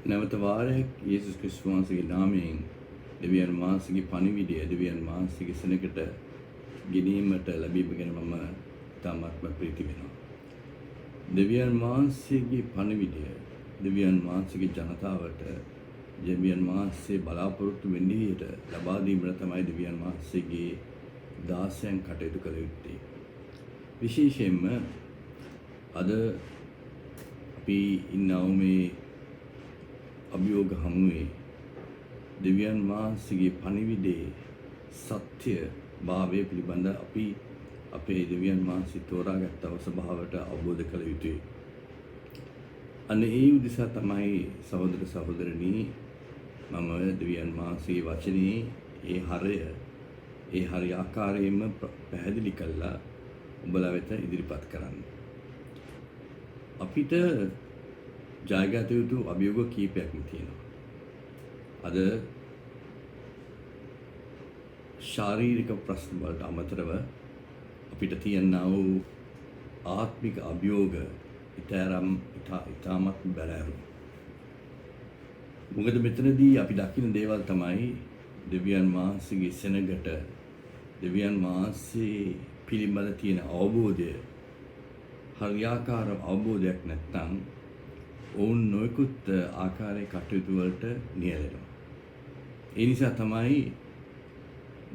නැවත වාරයක් යේසුස් ක්‍රිස්තුස් වහන්සේගේ නාමයෙන් දෙවියන් වහන්සේගේ පණිවිඩය දෙවියන් වහන්සේගේ සෙනඟට ගෙනීමට ලැබීම ගැන මම ඉතාමත්ම ප්‍රීති වෙනවා. දෙවියන් වහන්සේගේ පණිවිඩය දෙවියන් වහන්සේගේ ජනතාවට දෙවියන් වහන්සේ බලාපොරොත්තු වෙන විදිහට ලබා දීමට තමයි දෙවියන් වහන්සේගේ දාසයන් කටයුතු කළ යුත්තේ. විශේෂයෙන්ම අද අපි ඉන්නව මේ අභියෝග හමුවේ දෙවියන් වහන්සේගේ පණිවිඩයේ සත්‍ය භාවය පිළිබඳ අපි අපේ දෙවියන් වහන්සේ තෝරාගත් ස්වභාවයට අවබෝධ කළ යුතුයි. අනේ ඒ උදෙසා තමයි සහෝදර සහෝදරනි මම දෙවියන් වහන්සේගේ වචනේ ඒ හරි ආකාරයෙන්ම පැහැදිලි කළා ඔබලා වෙත ඉදිරිපත් කරන්න. අපිට ජයගත යුතු අභියෝග කීපයක්ම තියෙනවා. අද ශාරීරික ප්‍රශ්න වලට අමතරව අපිට තියෙනා වූ ආත්මික අභියෝග ඉතාමත් බැලෑරු. මොකද මෙතනදී අපි දකින දේවල් තමයි දෙවියන් වහන්සේගේ සෙනඟට දෙවියන් වහන්සේ පිළිබඳ තියෙන අවබෝධය හරියාකාර අවබෝධයක් නැත්නම් ඔවුන් නොයෙකුත් ආකාරයේ කටයුතු වලට නියැලෙනවා. ඒ නිසා තමයි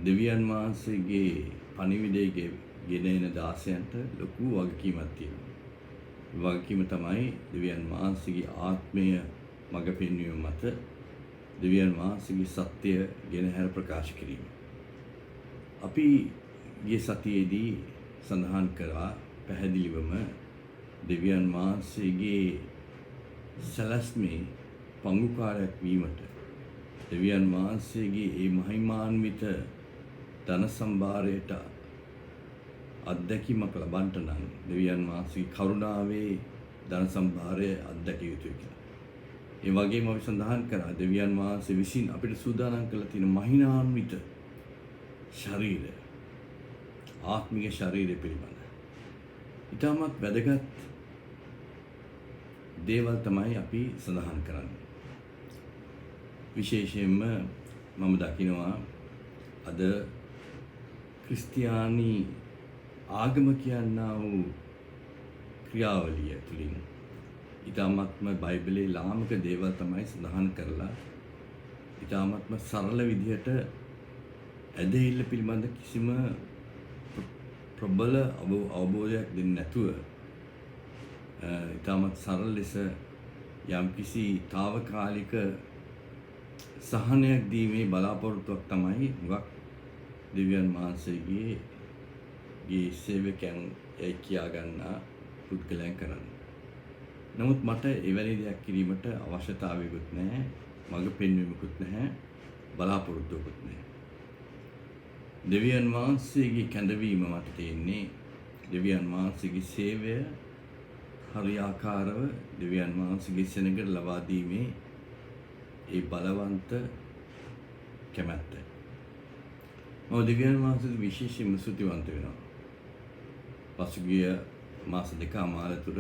දෙවියන් වහන්සේගේ පණිවිඩයේ ගෙන එන දාසයන්ට ලොකු වගකීමක් තියෙනවා. වගකීම තමයි දෙවියන් වහන්සේගේ ආත්මය මඟ පෙන්වීම මත දෙවියන් වහන්සේගේ සත්‍ය ගෙන හැර ප්‍රකාශ කිරීම. අපි ගිය සතියේදී සඳහන් කරා පැහැදිලිවම දෙවියන් වහන්සේගේ සලස්මේ පංගුකාරයක් වීමට දෙවියන් වහන්සේගේ ඒ මහිමාන්විත ධන සම්භාරයට අත්දැකීමක් ලබන්නට නම් දෙවියන් වහන්සේගේ කරුණාවේ ධන සම්භාරය අත්දැකිය යුතුයි කියලා. ඒ වගේම අපි සඳහන් කරා දෙවියන් වහන්සේ විසින් අපිට සූදානම් කරලා තියෙන මහිමාන්විත ශරීරය ආත්මික ශරීරය පිළිබඳ ඉතාමත් වැදගත් දේවල් තමයි අපි සඳහන් කරන්නේ. විශේෂයෙන්ම මම දකිනවා අද ක්‍රිස්තියානි ආගම කියනා වූ ක්‍රියාවලිය තුළින් ඉතාමත්ම බයිබලයේ ලාමක දේවල් තමයි සඳහන් කරලා ඉතාමත්ම සරල විදිහට ඇදහිල්ල පිළිබඳ කිසිම ප්‍රබල අවබෝධයක් දෙන්නේ නැතුව ඉතාමත් සරල ලෙස යම්කිසි తాවකාලික සහනයක් දීමේ බලාපොරොත්තුවක් තමයි හුඟක් දෙවියන් වහන්සේගේ සේවකයන් කියා ගන්නා පුද්ගලයන් කරන්නේ. නමුත් මට එවැනි දෙයක් කිරීමට අවශ්‍යතාවයකුත් නැහැ, මඟ පෙන්වීමකුත් නැහැ, බලාපොරොත්තුවකුත් නැහැ. දෙවියන් වහන්සේගේ කැඳවීම මත තියෙන්නේ දෙවියන් වහන්සේගේ සේවය හරියාකාරව දෙවියන් වහන්සේගේ සෙනඟට ලබා දීමේ ඒ බලවන්ත කැමැත්ත. මම දෙවියන් වහන්සේට විශේෂයෙන්ම ස්තුතිවන්ත වෙනවා. පසුගිය මාස දෙකමාර තුර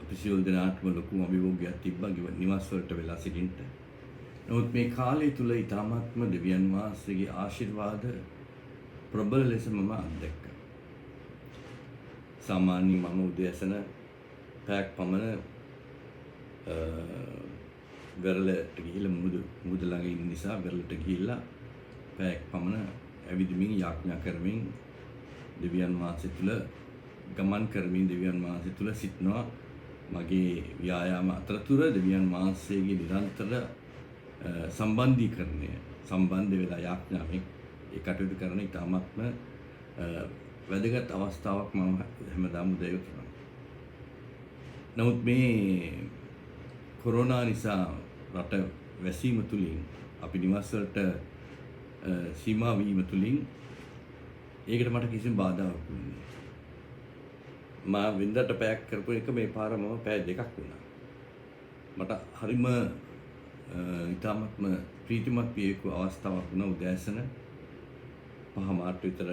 අපි සියලු දෙනාටම ලොකු අභියෝගයක් තිබ්බා නිවාස වලට වෙලා සිටින්න. නමුත් මේ කාලය තුල ඊටාත්ම දෙවියන් වහන්සේගේ ආශිර්වාද ප්‍රබල ලෙස මම අත්දැක්කා. සාමාන්‍යයෙන් මම උදෑසන පැයක් පමණ වෙරළට ගිහිල්ලා මුහුද ළඟ ඉන්න නිසා වෙරළට ගිහිල්ලා පැයක් පමණ ඇවිදිමින් යාඥා කරමින් දෙවියන් වහන්සේ තුල ගමන් කරමින් දෙවියන් වහන්සේ තුල සිටනවා. මගේ ව්‍යායාම අතරතුර දෙවියන් වහන්සේගේ නිරන්තර සම්බන්ධ වෙලා යාඥාවෙන් ඒ කටයුතු කරන ඉතාමත්ම වැදගත් අවස්ථාවක් මම හැමදාම උදේ උතුරනවා. නමුත් මේ කොරෝනා නිසා රට වැසීම තුලින් අපි නිවාස වලට සීමා වීම තුලින් ඒකට මට කිසිම බාධාවක් වුණේ නැහැ. මා වින්දට පැයක් කරපු එක මේ පාර මම පැය දෙකක් වුණා. මට හරිම ඉතාමත්ම ප්‍රීතිමත් වියකු අවස්ථාවක් වුණා උදෑසන 5 මාර්ට විතර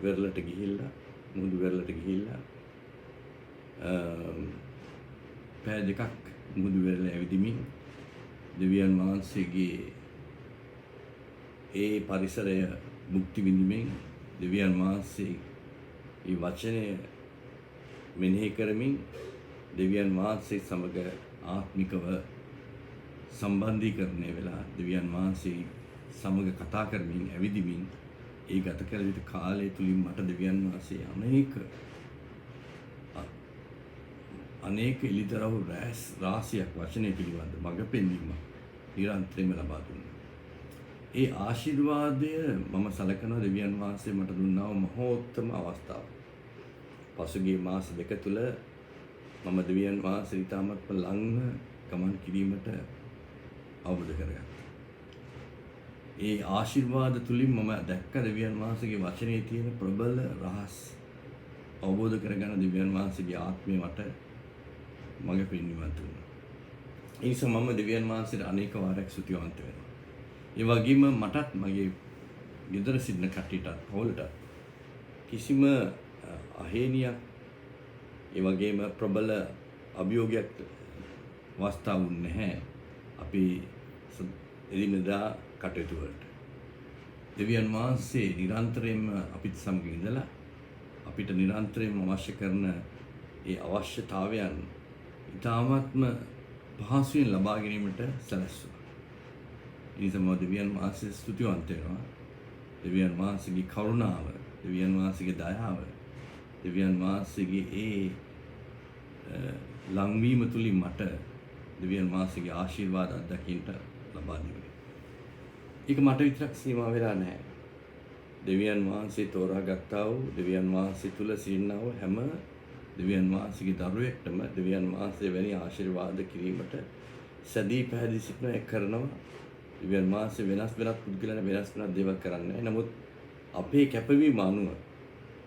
වෙරළට ගිහිල්ලා මුහුදු වෙරළට ගිහිල්ලා පැය දෙකක් මුහුදු වෙරළ ඇවිදිමින් දෙවියන් වහන්සේගේ ඒ පරිසරය මුක්ති විඳිමින් දෙවියන් වහන්සේ ඒ වචනය මෙනෙහි කරමින් දෙවියන් වහන්සේ සමග ආත්මිකව සම්බන්ධීකරණය වෙලා දෙවියන් වහන්සේ සමග කතා කරමින් ඇවිදිමින් ඒ ගත කළ යුතු කාලය තුලින් මට දෙවියන් වහන්සේ අනේක එළිදරව් රාශියක් වචනය පිළිබඳ මඟ පෙන්වීම නිරන්තරයෙන්ම ලබා දුන්නා. ඒ ආශිර්වාදය මම සලකනවා දෙවියන් වහන්සේ මට දුන්නා වූ මහෝත්තම අවස්ථාව. පසුගිය මාස දෙක තුල මම දෙවියන් වහන්සේ ඉතාමත්ම ළඟ ගමන් කිරීමට අවබෝධ කරගත්තා. ඒ ආශිර්වාද තුලින් මම දැක්ක දෙවියන් වහන්සේගේ වචනේ තියෙන ප්‍රබල රහස් අවබෝධ කරගන්න දෙවියන් වහන්සේගේ ආත්මය මට මඟ පෙන්වීමක් දුන්නා. ඒ නිසා මම දෙවියන් වහන්සේට අනේක වාරයක් ස්තුතිවන්ත වෙනවා. ඒ වගේම මටත් මගේ ගෙදර සිටින කට්ටියටත් පවුලට කිසිම අහේනියක් ඒ වගේම ප්‍රබල අභියෝගයක් අවස්ථා වුණේ නැහැ. අපි එදිනෙදා කටයුතු වලට දෙවියන් වහන්සේ නිරන්තරයෙන්ම අපිත් සමග ඉඳලා අපිට නිරන්තරයෙන්ම අවශ්‍ය කරන ඒ අවශ්‍යතාවයන් ඉතාමත්ම පහසුවෙන් ලබා ගැනීමට සැලැස්සුවා. ඒ නිසා මම දෙවියන් වහන්සේ ස්තුතිවන්ත වෙනවා. දෙවියන් වහන්සේගේ කරුණාව, දෙවියන් වහන්සේගේ දයාව, දෙවියන් වහන්සේගේ ඒ ලංවීම තුලින් මට දෙවියන් වහන්සේගේ ආශිර්වාද අත්දකින්නට ලබා දුන්නා. ඒක මට විතරක් සීමා වෙලා නැහැ. දෙවියන් වහන්සේ තෝරාගත්තා වූ දෙවියන් වහන්සේ තුල සිටිනා වූ හැම දෙවියන් වහන්සේගේ දරුවෙක්ටම දෙවියන් වහන්සේ වැනි ආශිර්වාද කිරීමට සැදී පැහැදී සිටින එක කරනවා. දෙවියන් වහන්සේ වෙනස් පුද්ගලයන් වෙනස් දේවල් කරන්නේ නැහැ. නමුත් අපේ කැපවීම අනුව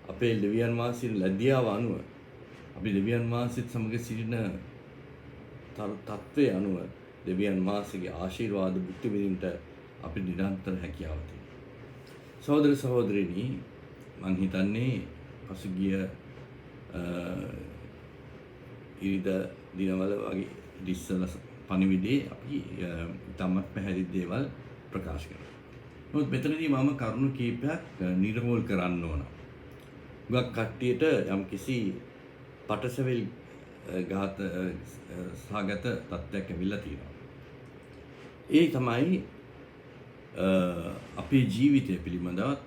අපේ දෙවියන් වහන්සේ ලැබියාව අනුව අපි දෙවියන් වහන්සේත් සමග සිටින තත්ත්වයේ අනුව දෙවියන් වහන්සේගේ ආශිර්වාද භුක්ති විඳින්නට අපි නිරන්තර හැකියාව තියෙනවා. සහෝදර සහෝදරිනි, මම හිතන්නේ පසුගිය ඉරිදා දිනවල වගේ ඉස්සල පණිවිඩේ අපි තමත් පැහැදිලි දේවල් ප්‍රකාශ කරනවා. නමුත් මෙතනදී මම කරුණු කීපයක් නිර්මූල කරන්න ඕන. ගොඩක් කට්ටියට යම්කිසි පටසැවිලි සහගත තත්ත්වයක් ඇවිල්ලා තියෙනවා. ඒ තමයි අපේ ජීවිතය පිළිබඳව,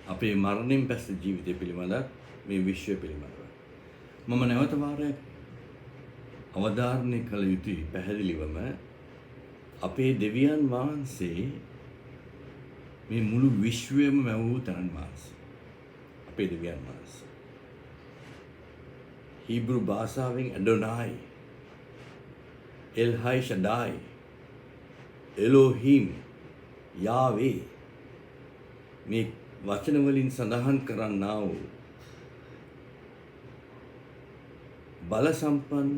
අපේ මරණයෙන් පස්සේ ජීවිතය පිළිබඳව, මේ විශ්වය පිළිබඳව මම නැවත වාරයක් අවධාරණය කළ යුතුයි. පැහැදිලිවම අපේ දෙවියන් වහන්සේ මේ මුළු විශ්වයම මැවූ තනන් වහන්සේ. අපේ දෙවියන් වහන්සේ හීබ්‍රු භාෂාවෙන් ඇඩොනායි, එල්හයි ෂඩායි, එලෝහිම්, යාවේ මේ වචන වලින් සඳහන් කරන්නා වූ බල සම්පන්න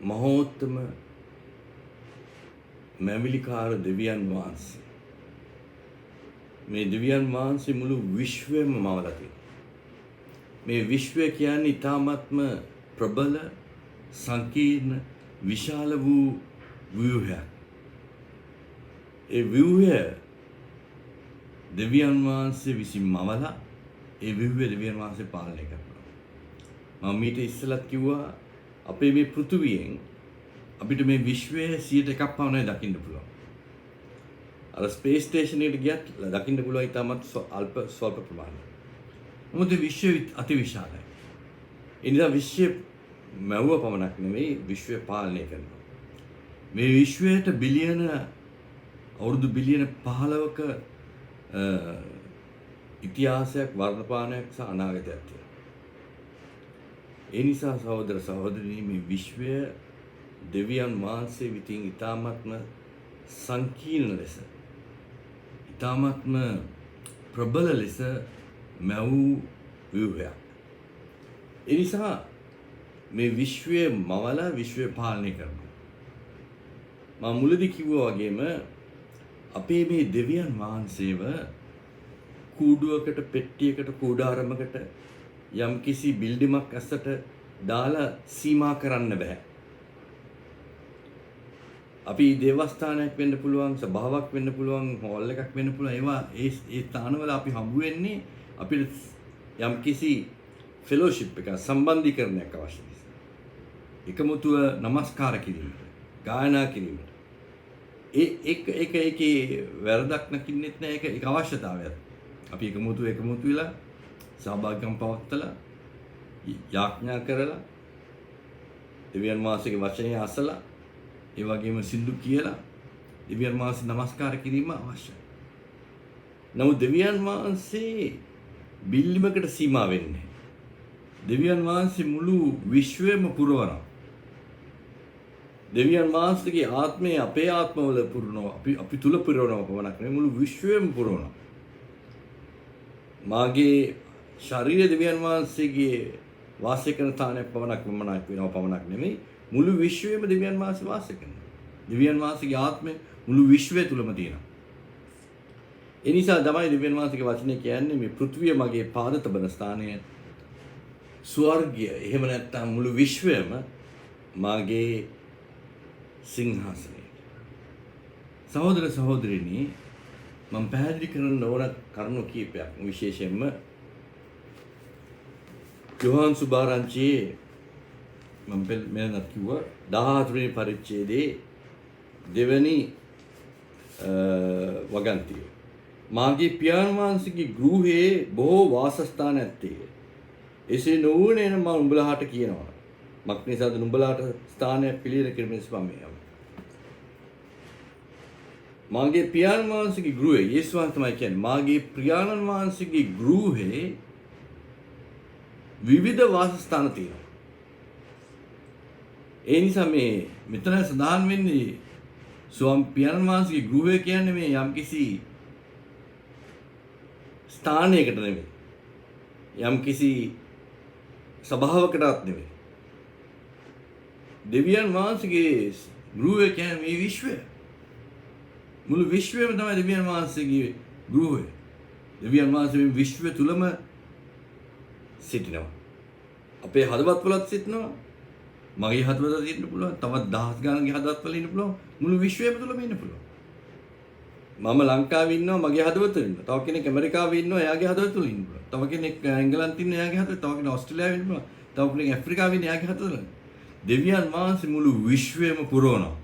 මහෝත්තම මැවිලිකාර දෙවියන් වහන්සේ. මේ දෙවියන් වහන්සේ මුළු විශ්වයම මවලා තියෙනවා. මේ විශ්වය කියන්නේ ඊ타ත්ම ප්‍රබල, සංකීර්ණ, විශාල වූ ව්‍යුහයක්. ඒ ව්‍යුහය දෙවියන් වහන්සේ විසින් මවලා ඒ ව්‍යුහය දෙවියන් වහන්සේ පාලනය කරනවා. මම මීට ඉස්සෙල්ලත් කිව්වා අපේ මේ පෘථුවියෙන් අපිට මේ විශ්වයේ 100%ක් පමණයි දකින්න පුළුවන්. අර ස්පේස් ස්ටේෂන් එකට ගියත් දකින්න පුළුවන් ඉතාමත් ස්වල්ප ප්‍රමාණයක්. මොකද විශ්වය අති විශාලයි. ඒ නිසා විශ්වය මැවුව පමණක් නෙවෙයි විශ්වය පාලනය කරනවා. මේ විශ්වයට බිලියන අවුරුදු බිලියන 15ක ඉතිහාසයක්, වර්තමානයක් සහ අනාගතයක් තියෙනවා. ඒ නිසා සහෝදර සහෝදරිනි, මේ විශ්වය දෙවියන් වහන්සේ විසින් ඊ타ත්ම සංකීර්ණ ලෙස, ඊ타ත්ම ප්‍රබල ලෙස මැවූ ව්‍යුහයක්. ඒ නිසා මේ විශ්වය මවලා විශ්වය පාලනය කරනවා. මම මුලදී කිව්වා වගේම අපේ මේ දෙවියන් වහන්සේව කූඩුවකට, පෙට්ටියකට, කූඩාරමකට, යම් කිසි බිල්ඩිමක් ඇසට දාලා සීමා කරන්න බෑ. අපි දේවස්ථානයක් වෙන්න පුළුවන්, සභාවක් වෙන්න පුළුවන්, හෝල් එකක් වෙන්න පුළුවන්. ඒවා ඒ ස්ථානවල අපි හම්බ වෙන්නේ අපිට යම්කිසි ෆෙලෝෂිප් එකක්, සම්බන්ධීකරණයක් අවශ්‍ය නිසා. එකමුතුව নমස්කාර කිරීමට, ගායනා කිරීමට. ඒකේ වැරදක් නැකින්නෙත් නෑ. ඒක අවශ්‍යතාවයක්. අපි එකමුතු වෙලා සහභාගීකම් පවත්ලා යාඥා කරලා දෙවියන් වහන්සේගේ වචනය අසලා ඒ වගේම සින්දු කියලා දෙවියන් වහන්සේ নমස්කාර කිරීම අවශ්‍යයි. නමුත් දෙවියන් වහන්සේ බිල්ලිමකට සීමා වෙන්නේ. දෙවියන් වහන්සේ මුළු විශ්වයම පුරවනවා. දෙවියන් වහන්සේගේ ආත්මය අපේ ආත්මවල පුරවනවා. අපි තුල පුරවනවා පමණක් නෙවෙයි මුළු විශ්වයම පුරවනවා. මාගේ ශරීරය දෙවියන් වහන්සේගේ වාසය කරන ස්ථානයක් පමණක් වෙනවා පමණක් නෙමෙයි මුළු විශ්වයේම දෙවියන් වහන්සේ වාසය කරනවා. දෙවියන් වහන්සේගේ ආත්මය මුළු විශ්වය තුලම තියෙනවා. ඒ නිසා තමයි දෙවියන් වහන්සේගේ වචනේ කියන්නේ මේ පෘථිවිය මගේ පාද තබන ස්ථානය, ස්වර්ගය එහෙම නැත්නම් මුළු විශ්වයම මාගේ සිංහාසනය. සහෝදර සහෝදරිනි, මම පැහැදිලි කරන්න ඕන කරුණු කීපයක් විශේෂයෙන්ම යෝහන් සුභාරංචියේ මම මෙලනත් කිව්වා 14 වෙනි පරිච්ඡේදයේ දෙවැනි වගන්තිය. මාගේ පියාණන් වහන්සේගේ ගෘහයේ බොහෝ වාසස්ථාන ඇත්තේ. එසේ නොවුනේ නම් මම උඹලාට කියනවා. මක් නිසාද උඹලාට ස්ථානයක් පිළියෙල කිරීමෙන් ස්වාමීන්. මාගේ පියාණන් වහන්සේගේ ගෘහයේ යේසුස් වහන්සේ තමයි කියන්නේ මාගේ පියාණන් වහන්සේගේ ගෘහයේ විවිධ වාසස්ථාන තියෙනවා. ඒ නිසා මෙතන සඳහන් වෙන්නේ පියාණන් වහන්සේගේ ගෘහය කියන්නේ මේ යම්කිසි ස්ථානයකට නෙමෙයි. යම්කිසි සභාවකටත් නෙමෙයි. දෙවියන් වහන්සේගේ ගෘහය කියන්නේ මේ විශ්වය. මුළු විශ්වයම තමයි දෙවියන් වහන්සේගේ ගෘහය. දෙවියන් වහන්සේ මේ විශ්වය තුලම සිටිනවා. අපේ හදවත්වලත් සිටිනවා. මගේ හදවතත් ඉන්න පුළුවන්. තවත් දහස් ගණන්ගේ හදවත්වල ඉන්න පුළුවන්. මුළු විශ්වයම තුලම ඉන්න පුළුවන්. මම ලංකාවේ ඉන්නවා මගේ හදවතේ ඉන්නවා. තව කෙනෙක් ඇමරිකාවේ ඉන්නවා එයාගේ හදවත තුල ඉන්න පුළුවන්. තව කෙනෙක් එංගලන්තේ ඉන්නවා එයාගේ හදවත. තව කෙනෙක් ඕස්ට්‍රේලියාවේ ඉන්නවා. තව කෙනෙක් ඇෆ්‍රිකාවේ ඉන්නවා එයාගේ හදවත තුල. දෙවියන් වහන්සේ මුළු විශ්වයම පුරවනවා.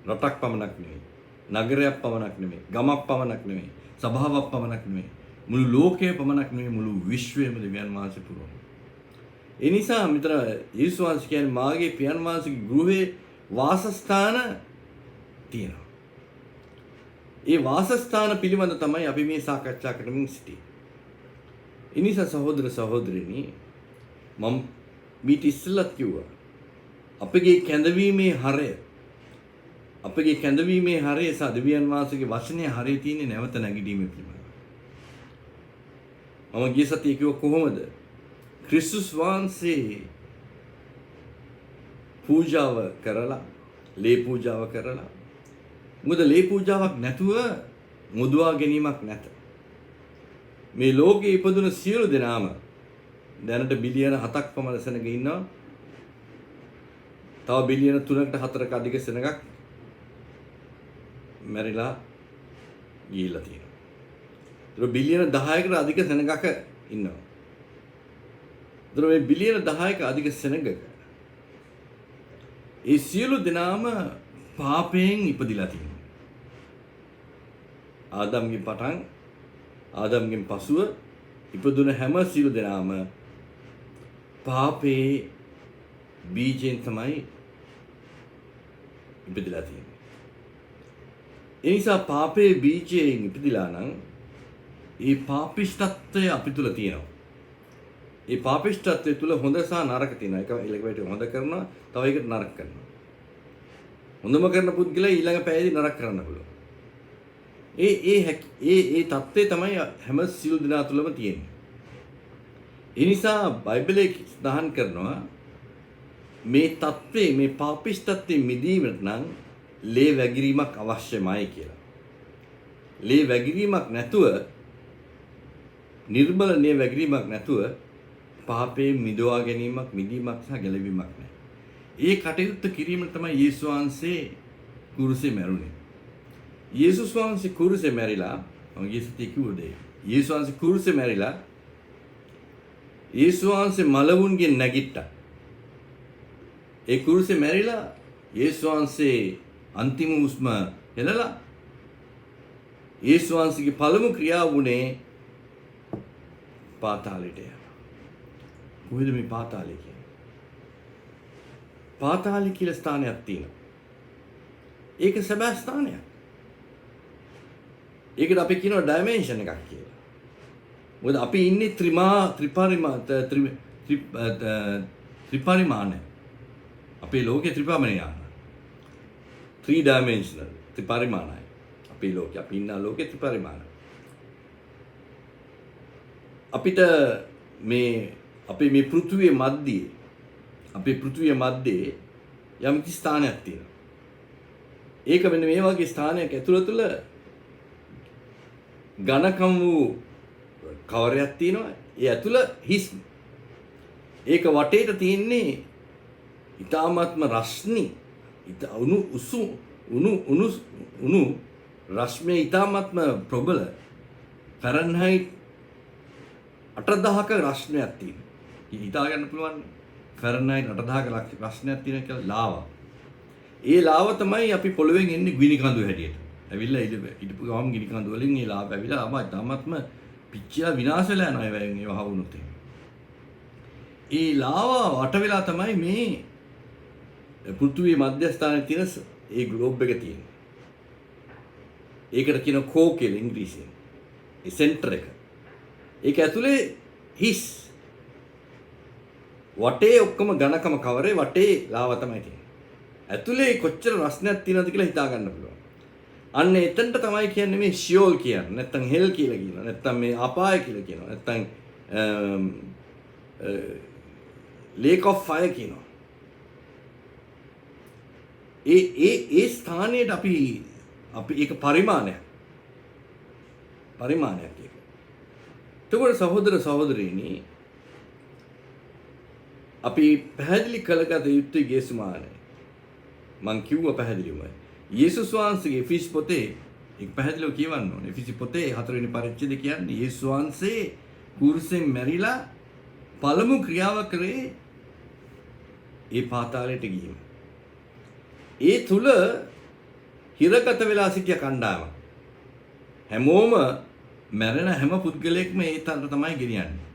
රටක් පමණක් නෙමෙයි. නගරයක් පමණක් නෙමෙයි. ගමක් පමණක් නෙමෙයි. සභාවක් පමණක් නෙමෙයි. මුළු ලෝකය පමණක් නෙමෙයි මුළු විශ්වයම දෙවියන් වහන්සේ පුරවනවා. ඒ නිසා මිත්‍ර යේසුස් වහන්සේ කියන්නේ මාගේ පියාණන් වහන්සේගේ ගෘහේ වාසස්ථාන තියෙනවා. ඒ වාසස්ථාන පිළිබඳ තමයි අපි මේ සාකච්ඡා කරමින් සිටින්නේ. ඒ නිසා සහෝදර සහෝදරිනි මම මීට ඉස්සෙල්ලත් කිව්වා අපගේ කැඳවීමේ හරය සහ දෙවියන් වහන්සේගේ වචනේ හරය තියෙන්නේ නැවත නැගිටීමේ පිළිබඳව. මම ගිය සතියේ කිව්ව කොහොමද ක්‍රිස්තුස් වහන්සේ පූජාව කරලා ලේ පූජාව කරලා මොකද ලේ පූජාවක් නැතුව මුදවා ගැනීමක් නැත. මේ ලෝකේ ඉපදුන සියලු දෙනාම දැනට බිලියන 7ක් පමණ සෙනග ඉන්නවා. තව බිලියන 3කට 4ක අධික සෙනගක් මැරිලා ගිහිල්ලා තියෙනවා. ඒතර බිලියන 10කට අධික සෙනගක ඉන්නවා. ඒතර මේ බිලියන 10ක අධික සෙනගක ඒ සියලු දෙනාම පාපයෙන් ඉපදිලා තියෙනවා. ආදම්ගෙන් පසුව ඉපදුන හැම සියලු දෙනාම පාපේ බීජෙන් තමයි ඉපදිලා තියෙන්නේ. ඒ නිසා පාපේ බීජයෙන් ඉපදිලා නම් ඒ පාපිෂ්ඨත්වය අපි තුල තියෙනවා. ඒ පාපිෂ්ඨත්වය තුල හොඳ සහ නරක තියෙනවා. එක හොඳ කරනවා, තව එකට නරක කරනවා. හොඳම කරන පුද්ගලයා ඊළඟ පැයදී නරක කරන්න පුළුවන්. ඒ தත්ත්වය තමයි හැම සියලු දෙනා තුළම තියෙන්නේ. ඒ නිසා බයිබලයේ සඳහන් කරනවා මේ தත්ත්වේ මේ පාපිෂ්ඨත්වයෙන් මිදීමට නම් ලේ වැගිරීමක් අවශ්‍යමයි කියලා. ලේ වැගිරීමක් නැතුව නිර්මල ලේ වැගිරීමක් නැතුව පාපේ මිදවා ගැනීමක්, මිදීමක් සහ ගැලවීමක් නැහැ. ඒ කටයුත්ත කිරීම තමයි යේසුස් වහන්සේ කුරුසේ මැරුණේ. යේසුස් වහන්සේ කුරුසේ මැරිලා මම ගිය සතියේ කිව්ව දේ. යේසුස් වහන්සේ කුරුසේ මැරිලා යේසුස් වහන්සේ මලවුන්ගෙන් නැගිට්ටා. ඒ කුරුසේ මැරිලා යේසුස් වහන්සේ අන්තිම හුස්ම හෙළලා යේසුස් වහන්සේගේ පළමු ක්‍රියාව වුණේ පාතාලයට යන්න. කොහෙද මේ පාතාලය කියන්නේ? පාතාලය කියලා ස්ථානයක් තියෙනවා. ඒක සැබෑ ස්ථානයක්. ඒකට අපි කියනවා ඩයිමෙන්ෂන් එකක් කියලා. මොකද අපි ඉන්නේ ත්‍රිපරිමාණ. අපේ ලෝකේ ත්‍රිපරිමාණ. 3 dimensional ත්‍රිපරිමාණයි. අපේ ලෝකේ අපි ඉන්න ලෝකේ ත්‍රිපරිමාණ. අපිට මේ අපේ මේ පෘථුවිය මැද්දේ යම් කිසි ස්ථානයක් තියෙනවා. ඒක මෙන්න මේ වගේ ස්ථානයක් ඇතුළත ඝනකම් වූ කවරයක් තියෙනවා. ඒ ඇතුළ හිස්. ඒක වටේට තියෙන්නේ ඊ타මාත්ම රශ්මි, උණු රශ්මිය ඊ타මාත්ම ප්‍රබල ෆැරන්හයිට් 8000ක රශ්මියක් තියෙනවා. හිතා ගන්න පුළුවන් ෆැරන්හයිට් 8000ක රශ්මියක් තියෙන කියලා ලාවා. ඒ ලාව තමයි අපි පොළවෙන් එන්නේ ගිනි කඳු හැටියට. ඇවිල්ලා ඉදපු ගමන් ගිනි කඳු වලින් ඒ ලාව ඇවිල්ලා ඊ타මාත්ම පිච්චිලා විනාශ වෙලා යනවා ඒවෙන් ඒව හවුනොත්. ඒ ලාව වට වෙලා තමයි මේ පෘථුවියේ මධ්‍යස්ථානයේ තියෙන ඒ ග්ලෝබ් එක තියෙන්නේ. ඒකට කියන කෝ කියලා ඉංග්‍රීසියෙන්. ඒ සෙන්ටර් එක. ඒක ඇතුලේ හිස්. වටේ ඔක්කොම ඝනකම කවරේ වටේ ලාව තමයි තියෙන්නේ. ඇතුලේ කොච්චර රස්නයක් තියෙනවද කියලා හිතා ගන්න පුළුවන්. අන්න එතනට තමයි කියන්නේ මේ ෂියෝල් කියන්නේ. නැත්තම් හෙල් කියලා කියනවා. නැත්තම් මේ අපාය කියලා කියනවා. නැත්තම් ලේක් ඔෆ් ෆයර් කියනවා. ඒ ස්ථානයට අපි ඒක පරිමාණයක් ඒක. එතකොට සහෝදර සහෝදරීනි අපි පැහැදිලි කළගත යුත්තේ ගේසුමානේ. මං කිව්ව පැහැදිලිවම යේසුස් වහන්සේගේ එෆෙසි පොතේ ඒක පැහැදිලිව කියවන්න ඕනේ. එෆෙසි පොතේ 4 වෙනි පරිච්ඡේදය කියන්නේ යේසුස් වහන්සේ කුරුසෙන් මැරිලා පළමු ක්‍රියාව කරේ ඒ පාතාලයට ගිහින්. ඒ තුල හිරගත වෙලා සිටිය කණ්ඩායම. හැමෝම මැරෙන හැම පුද්ගලයෙක්ම ඒ තැනට තමයි ගෙනියන්නේ.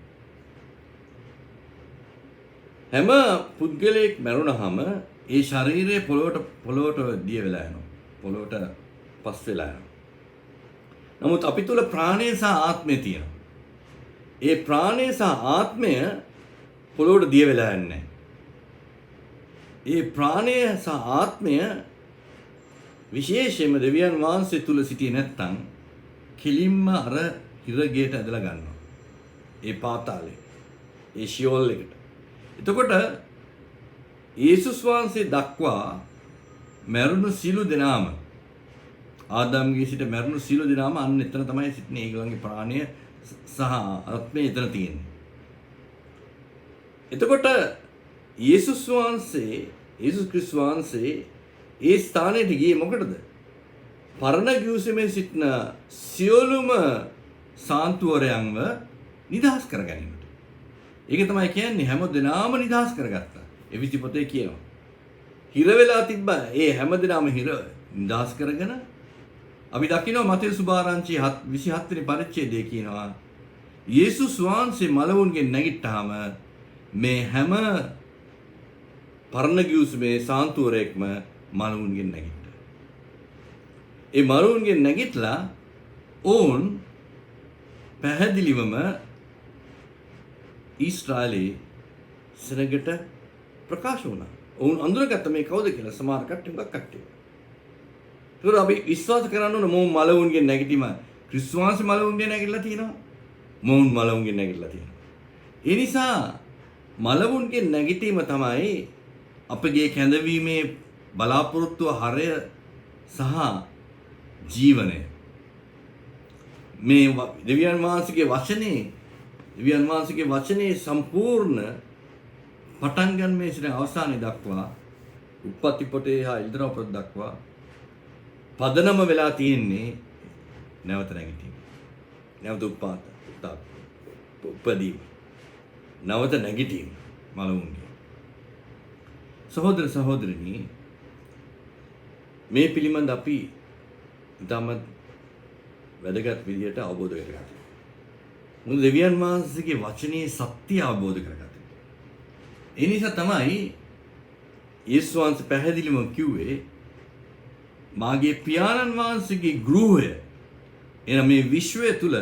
හැම පුද්ගලයෙක් මැරුණාම ඒ ශරීරය පොළොවට දිය වෙලා යනවා. පොළොවට පස් වෙලා යනවා. නමුත් අපි තුල ප්‍රාණය සහ ආත්මය තියෙනවා. ඒ ප්‍රාණය සහ ආත්මය පොළොවට දිය වෙලා යන්නේ. ඒ ප්‍රාණය සහ ආත්මය විශේෂයෙන්ම දෙවියන් වහන්සේ තුල සිටියේ නැත්නම් කිලින්ම අර හිරගේට ඇදලා ගන්නවා. ඒ පාතාලේ. ඒ ෂියෝල් එකට. එතකොට යේසුස් වහන්සේ දක්වා මරුණු සිළු දෙනාම ආදාම්ගේ සිට මරුණු සිළු දෙනාම අන්න එතන තමයි සිටින්නේ. ඒගොල්ලන්ගේ ප්‍රාණය සහ ආත්මය එතන තියෙන්නේ. එතකොට යේසුස් ක්‍රිස්තුස් වහන්සේ ඒ ස්ථානයට ගියේ මොකටද? පරණ ගිවිසුමේ සිටින සියලුම සාන්තුවරයන්ව නිදහස් කර ගැනීමට. ඒක තමයි කියන්නේ හැම දෙනාම නිදහස් කරගත්තා. එවිසි පොතේ කියනවා. හිර වෙලා තිබ්බ ඒ හැම දෙනාම නිදහස් කරගෙන අපි දකිනවා මතේ සුභාරංචි 27 වෙනි පරිච්ඡේදයේ කියනවා යේසුස් වහන්සේ මලවුන්ගෙන් නැගිට්ටාම මේ හැම පරණ ගිවිසුමේ සාන්තුවරයෙක්ම මලවුන්ගෙන් නැගිට්ටා. ඒ මලවුන්ගෙන් නැගිටලා ඕන් පැහැදිලිවම ඊශ්‍රායලයේ සෙනගට ප්‍රකාශ වුණා. ඔවුන් අඳුරගත්ත මේ කවුද කියලා සමහර කට්ටිය මුගක් කට්ටිය. ඒකෝ අපි විශ්වාස කරන්න ඕන මොවුන් මලවුන්ගෙන් නැගිටීම ක්‍රිස්තුස් වහන්සේ මලවුන්ගෙන් නැගිටලා තියෙනවා. මොවුන් මලවුන්ගෙන් නැගිටලා තියෙනවා. ඒ නිසා මලවුන්ගෙන් නැගිටීම තමයි අපගේ කැඳවීමේ බලාපොරොත්තුව හරය සහ ජීවනය. මේ දෙවියන් වහන්සේගේ වචනේ සම්පූර්ණ පටන් ගන්න මේ සිට අවසානයේ දක්වා උප්පත්ති පොතේ හා ඉල්දරව පොත දක්වා පදනම වෙලා තියෙන්නේ නැවත නැගිටීම. නැවත උපදීම. නැවත නැගිටීම මලවුන්ගේ. සහෝදර සහෝදරනි, මේ පිළිබඳ අපි ඉතාමත් වැදගත් විදිහට අවබෝධ කරගන්න. මොකද දෙවියන් වහන්සේගේ වචනේ සත්‍ය අවබෝධ කරගන්න. ඒ නිසා තමයි යේසුස් වහන්සේ පැහැදිලිවම කිව්වේ මාගේ පියාණන් වහන්සේගේ ගෘහය එන මේ විශ්වය තුල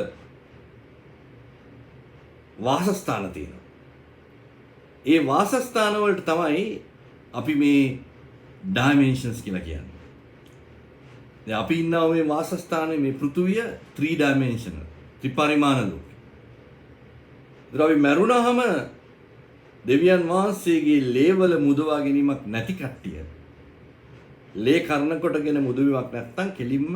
වාසස්ථාන තියෙනවා. ඒ වාසස්ථාන වලට තමයි අපි මේ ඩයිමෙන්ෂන්ස් කියලා කියන්නේ. දැන් අපි ඉන්නවා මේ වාසස්ථානයේ මේ පෘථුවිය 3 dimensional ත්‍රිපරිමාණ ලෝකෙ. ඒතර අපි මරුණාම දෙවියන් වහන්සේගේ ලේවල මුදවා ගැනීමක් නැති කට්ටිය ලේ කරන කොටගෙන මුදවීමක් නැත්තම් කෙලින්ම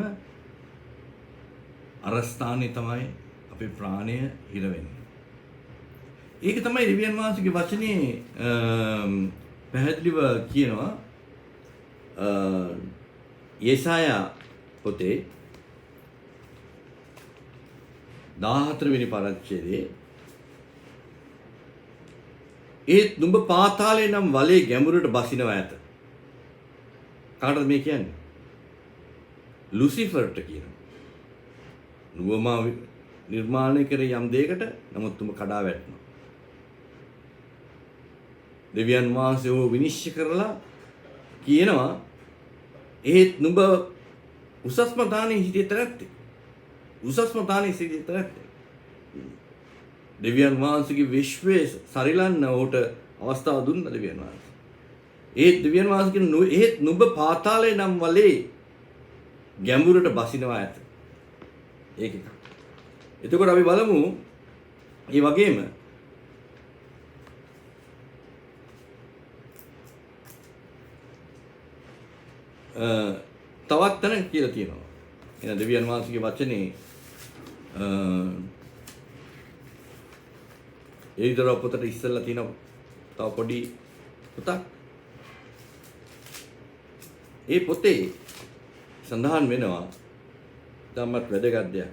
අර ස්ථානේ තමයි අපේ ප්‍රාණය හිර වෙන්නේ. ඒක තමයි දෙවියන් වහන්සේගේ වචනේ පැහැදිලිව කියනවා. යෙසායා පොතේ 14 වෙනි පරිච්ඡේදයේ ඒත් නුඹ පාතාලේ නම් වලේ ගැඹුරට බසිනවා ඇත. කාටද මේ කියන්නේ? ලුසිෆර්ට කියනවා. නුඹ මා නිර්මාණය කරේ යම් දෙයකට, නමුත් නුඹ කඩා වැටෙනවා. දෙවියන් වහන්සේ ਉਹ විනිශ්චය කරලා කියනවා ඒත් නුඹ උසස්ම තානේ හිටියට නැත්තේ. උසස්ම තානේ සිටියට නැත්තේ. දෙවියන් වහන්සේගේ විශ්වයේ සරිලන්න උට අවස්ථාව දුන්න දෙවියන් වහන්සේ. ඒත් දෙවියන් වහන්සේ කියන ඒත් නුඹ පාතාලේ නම් වලේ ගැඹුරට බසිනවා ඇත. ඒක එක. එතකොට අපි බලමු මේ වගේම තවත් තැනක් කියලා තියෙනවා. එන දෙවියන් වහන්සේගේ වචනේ ඒ විතර පොතට ඉස්සෙල්ලා තියෙන තව පොඩි පොතක්. ඒ පොතේ සඳහන් වෙනවා ධම්මත් වැදගත් දෙයක්.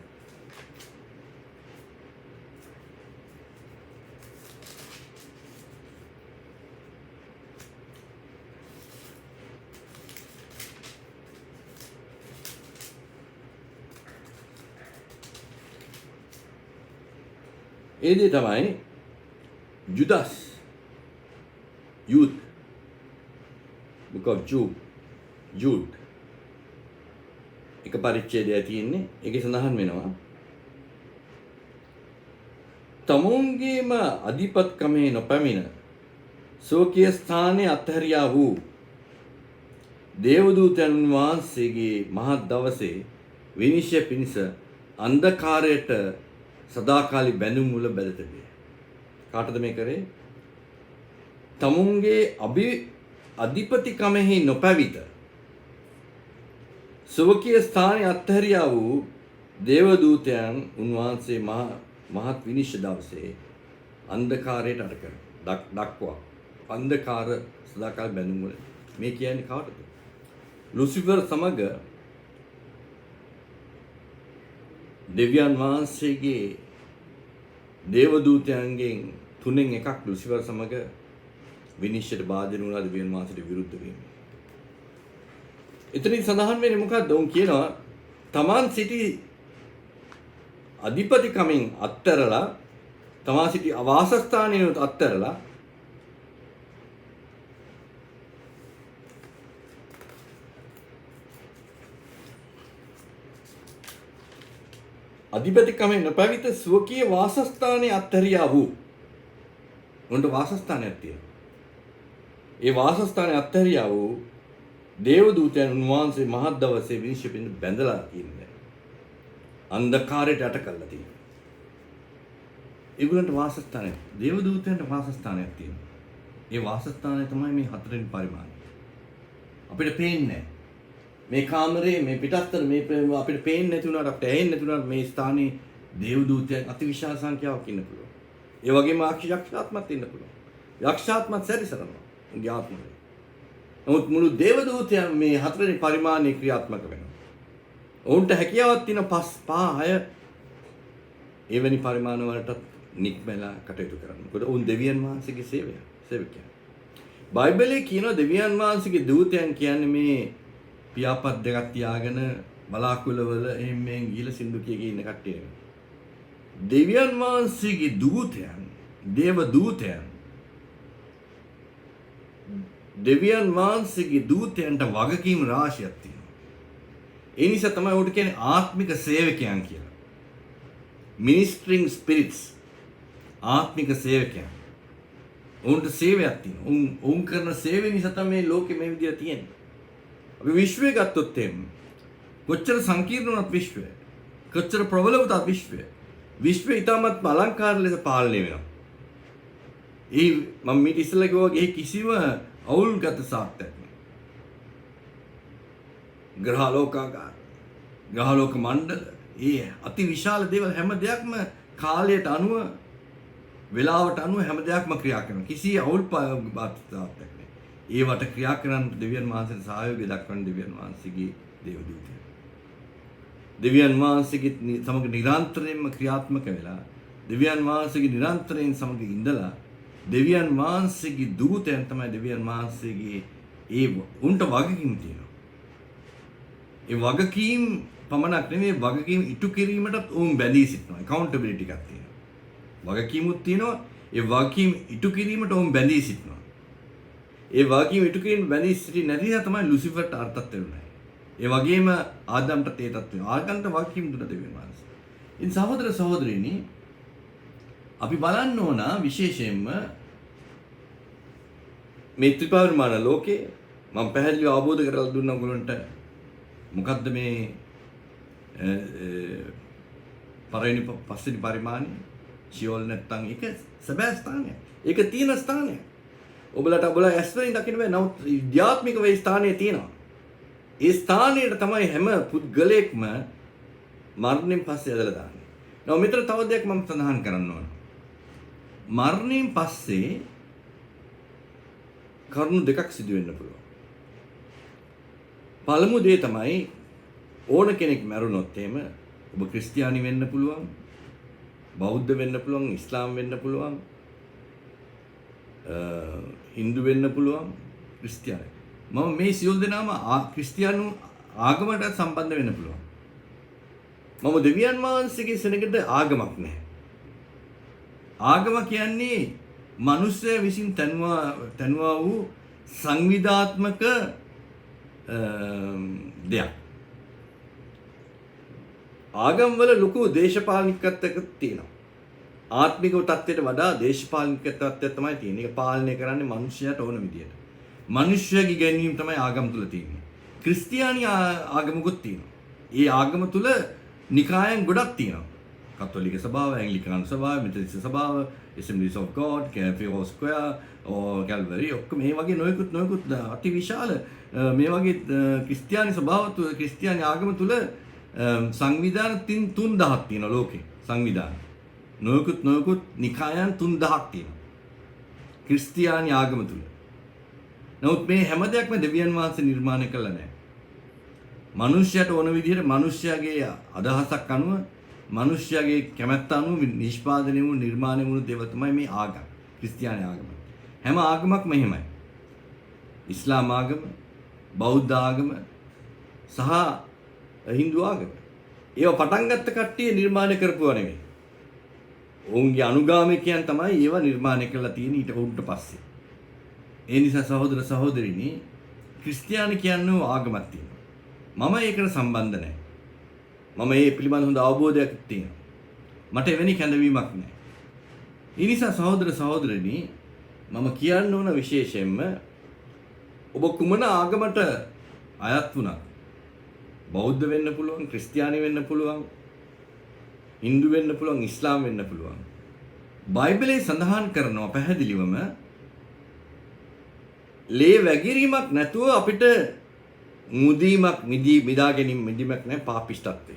ඒ දේ තමයි Judas Youth Book of Jude එක පරිච්ඡේදයක් තියෙන්නේ. ඒකේ සඳහන් වෙනවා තමුන්ගේම අධිපත්කමේ නොපැමිණ සෝකීය ස්ථානයේ අත්හැරියා වූ දේවදූතයන් වහන්සේගේ මහත් දවසේ විනිශ්චය පිණිස අන්ධකාරයට සදාකාලි බැඳුම් මුල බැඳ තිබේ. කාටද මේ කරේ? තමුන්ගේ අධිපතිකමෙහි නොපැවිත සුවකීය ස්ථානයේ අත්හැරියා වූ දේවදූතයන් උන්වහන්සේ මහත් විනිශ්චය දවසේ අන්ධකාරයට අර කර දක්වා අන්ධකාර සදාකාල බැඳුම් වල. මේ කියන්නේ කාටද? ලුසිෆර් සමග දෙවියන් වහන්සේගේ දේවදූතයන්ගෙන් තුනෙන් එකක් ලුසිෆර් සමග විනිශ්චයට බාධා වුණා දෙවියන් වහන්සේට විරුද්ධ වීම. එතනින් සඳහන් වෙන්නේ මොකද්ද? උන් කියනවා තමන් සිටි අධිපතිකමින් අත්තරලා තමා සිටි වාසස්ථානයේ අත්තරලා අධිපතිකමෙන් නොපැවිත ස්වකීය වාසස්ථානයේ අත්හැරියා වූ උන්ට වාසස්ථානයක් තියෙනවා. ඒ වාසස්ථානයේ අත්හැරියා වූ දේවදූතයන් උන්වහන්සේ මහත් දවසේ විනිශ්චය පිණිස බැඳලා ඉන්නේ. අන්ධකාරයට යට කළා තියෙනවා. ඒගොල්ලන්ට වාසස්ථානයක්, දේවදූතයන්ට වාසස්ථානයක් තියෙනවා. ඒ වාසස්ථානය තමයි මේ හතරෙන් පරිමාණය. අපිට පේන්නේ මේ කාමරේ මේ පිටස්තර මේ අපිට පේන්නේ නැති වුණාට අපිට ඇහෙන්නේ නැති වුණාට මේ ස්ථානයේ දේවදූතයන් අතිවිශාල සංඛ්‍යාවක් ඉන්න පුළුවන්. ඒ වගේම යක්ෂාත්මත් ඉන්න පුළුවන්. යක්ෂාත්මත් සැරිසරනවා. උන්ගේ ආත්මවල. නමුත් මුළු දේවදූතයන් මේ හතරවෙනි පරිමාණයේ ක්‍රියාත්මක වෙනවා. ඔවුන්ට හැකියාවක් තියෙන 5 6 එවැනි පරිමාණ වලට නික්මලා කටයුතු කරන්න. මොකද ඔවුන් දෙවියන් වහන්සේගේ සේවකයන්. බයිබලයේ කියනවා දෙවියන් වහන්සේගේ දූතයන් කියන්නේ මේ පියාපත් දෙකක් තියාගෙන බලාකුළවල එහෙම ගිහිලා සින්දු කිය ඉන්න කට්ටිය නෙවෙයි. දෙවියන් වහන්සේගේ දූතයන්, දේව දූතයන් දෙවියන් වහන්සේගේ දූතයන්ට වගකීම් රාශියක් තියෙනවා. ඒ නිසා තමයි උට කියන්නේ ආත්මික සේවකයන් කියලා. මිනිස්ටරිං ස්පිරිට්ස් ආත්මික සේවකයන්. උන්ට සේවයක් තියෙනවා. උන් කරන සේවය නිසා තමයි මේ ලෝකෙ මේ විදිහට තියෙන්නේ. අපි විශ්වය ගත්තොත් එම් කොච්චර සංකීර්ණ වුණත් විශ්වය, කොච්චර ප්‍රබල වුණත් විශ්වය ඉතාමත් අලංකාර ලෙස පාලනය වෙනවා. මම මීට ඉස්සෙල්ලා කිව්වා වගේ කිසිම අවුල්ගත සාක්ෂියක් නෑ. ග්‍රහලෝකාගාර, ග්‍රහලෝක මණ්ඩල, අති විශාල දේවල් හැම දෙයක්ම කාලයට අනුව, වේලාවට අනුව හැම දෙයක්ම ක්‍රියා කරනවා. කිසි අවුල් බාධිතයක් නෑ. ඒවට ක්‍රියා කරන්න දෙවියන් වහන්සේට සහයෝගය දක්වන දෙවියන් වහන්සේගේ දේවදූතයන්. දෙවියන් වහන්සේගේ සමග නිරන්තරයෙන්ම ක්‍රියාත්මක වෙලා, දෙවියන් වහන්සේගේ නිරන්තරයෙන් සමග ඉඳලා, දෙවියන් වහන්සේගේ දූතයන් තමයි දෙවියන් වහන්සේගේ උන්ට වගකීම් තියෙනවා. ඒ වගකීම් පමණක් නෙමෙයි, වගකීම් ඉටු කිරීමටත් උන් බැඳී සිටිනවා. accountability එකක් තියෙනවා. වගකීමුත් තියෙනවා. ඒ වගකීම් ඉටු කිරීමට උන් බැඳී සිටිනවා. ඒ වගකීම් ඉටු කිරීම බැඳී සිටි නැති නිසා තමයි ලුසිෆර්ට අර්ථත් වෙන්නේ. ඒ වගේම ආදම්ට තේතත් වෙනවා. ආදම්ට වගකීම් දුන්න දෙවියන් වහන්සේ. ඉතින් සහෝදර සහෝදරියනි, අපි බලන්න ඕන විශේෂයෙන්ම මේ ත්‍රිපරිමාණ ලෝකේ මම පැහැදිලිව අවබෝධ කරලා දුන්නා ඔයගොල්ලන්ට. මොකද්ද මේ පස්වෙනි පරිමාණය? සියෝල් නැත්තම් ඒක සැබෑ ස්ථානයක්. ඒක තියෙන ස්ථානයක්. ඔබලට ඇස් වලින් දකින්න බෑ. නමුත් විද්‍යාත්මක වේ ස්ථානයේ තියෙනවා. ඒ ස්ථානයට තමයි හැම පුද්ගලයෙක්ම මරණයෙන් පස්සේ ඇදලා දාන්නේ. නෝ මෙතන තව දෙයක් මම සඳහන් කරන්න ඕන. මරණයෙන් පස්සේ කරුණු දෙකක් සිදු වෙන්න පුළුවන්. පළමු දේ තමයි ඕන කෙනෙක් මැරුණොත් එහෙම ඔබ ක්‍රිස්තියානි වෙන්න පුළුවන්, බෞද්ධ වෙන්න පුළුවන්, ඉස්ලාම් වෙන්න පුළුවන්, හින්දු වෙන්න පුළුවන්, ක්‍රිස්තියානි. මම මේ සියලු දෙනාම ක්‍රිස්තියානු ආගමට සම්බන්ධ වෙන්න පුළුවන්. මම දෙවියන් වහන්සේගේ සෙනඟට ආගමක් නැහැ. ආගම කියන්නේ මනුෂ්‍ය විසින් තනුවා වූ සංවිධාත්මක දෙයක්. ආගම් වල ලොකු දේශපාලනිකත්වයක් තියෙනවා. ආත්මික තත්ත්වයට වඩා දේශපාලනික තත්ත්වයක් තමයි තියෙන්නේ. ඒක පාලනය කරන්නේ මිනිස්සයාට ඕන විදියට. මිනිස්සයාගේ ගැනීම තමයි ආගම තුල තියෙන්නේ. ක්‍රිස්තියානි ආගමකුත් තියෙනවා. ඒ ආගම තුල නිකායන් ගොඩක් තියෙනවා. කතෝලික සභාව, ඇංග්ලිකානු සභාව, මෙතඩිස්ට් සභාව, Assemblies of God, Catholic Square, Calvary, ඔක්කොම මේ වගේ නොයෙකුත් අති විශාල මේ වගේ ක්‍රිස්තියානි සභාව තුල, ක්‍රිස්තියානි ආගම තුල සංවිධාන 3000ක් තියෙනවා ලෝකේ. සංවිධාන නොයෙකුත් නිකායන් 3000ක් තියෙනවා ක්‍රිස්තියානි ආගම තුල. නමුත් මේ හැම දෙයක්ම දෙවියන් වහන්සේ නිර්මාණය කළා නැහැ. මිනිස්යාට ඕන විදිහට මිනිස්යාගේ අදහසක් අනුව, මිනිස්යාගේ කැමැත්ත අනුව නිෂ්පාදනය වුණු නිර්මාණය වුණු දේවල් තමයි මේ ආගම. ක්‍රිස්තියානි ආගම. හැම ආගමක්ම එහෙමයි. ඉස්ලාම් ආගම, බෞද්ධ ආගම සහ හින්දු ආගම. ඒවා පටන් ගත්ත කට්ටිය නිර්මාණය කරපුවා නෙවෙයි. ඔවුන්ගේ අනුගාමිකයන් තමයි ඒවා නිර්මාණය කරලා තියෙන්නේ ඊට උන්ට පස්සේ. ඒ නිසා සහෝදර සහෝදරිනි, ක්‍රිස්තියානි කියන්නේ ආගමක් තියෙනවා. මම ඒකට සම්බන්ධ නැහැ. මම මේ පිළිබඳ හොඳ අවබෝධයක් තියෙනවා. මට එවැනි කැඳවීමක් නැහැ. ඒ නිසා සහෝදර සහෝදරිනි, මම කියන්න ඕන විශේෂයෙන්ම ඔබ කුමන ආගමට අයත් වුණත්, බෞද්ධ වෙන්න පුළුවන්, ක්‍රිස්තියානි වෙන්න පුළුවන්, හින්දු වෙන්න පුළුවන්, ඉස්ලාම් වෙන්න පුළුවන්. බයිබලයේ සඳහන් කරනවා පැහැදිලිවම ලේ වැගිරීමක් නැතුව අපිට මුදීමක් මිදා ගැනීම මිදීමක් නැහැ පාපිෂ්ඨත්වය.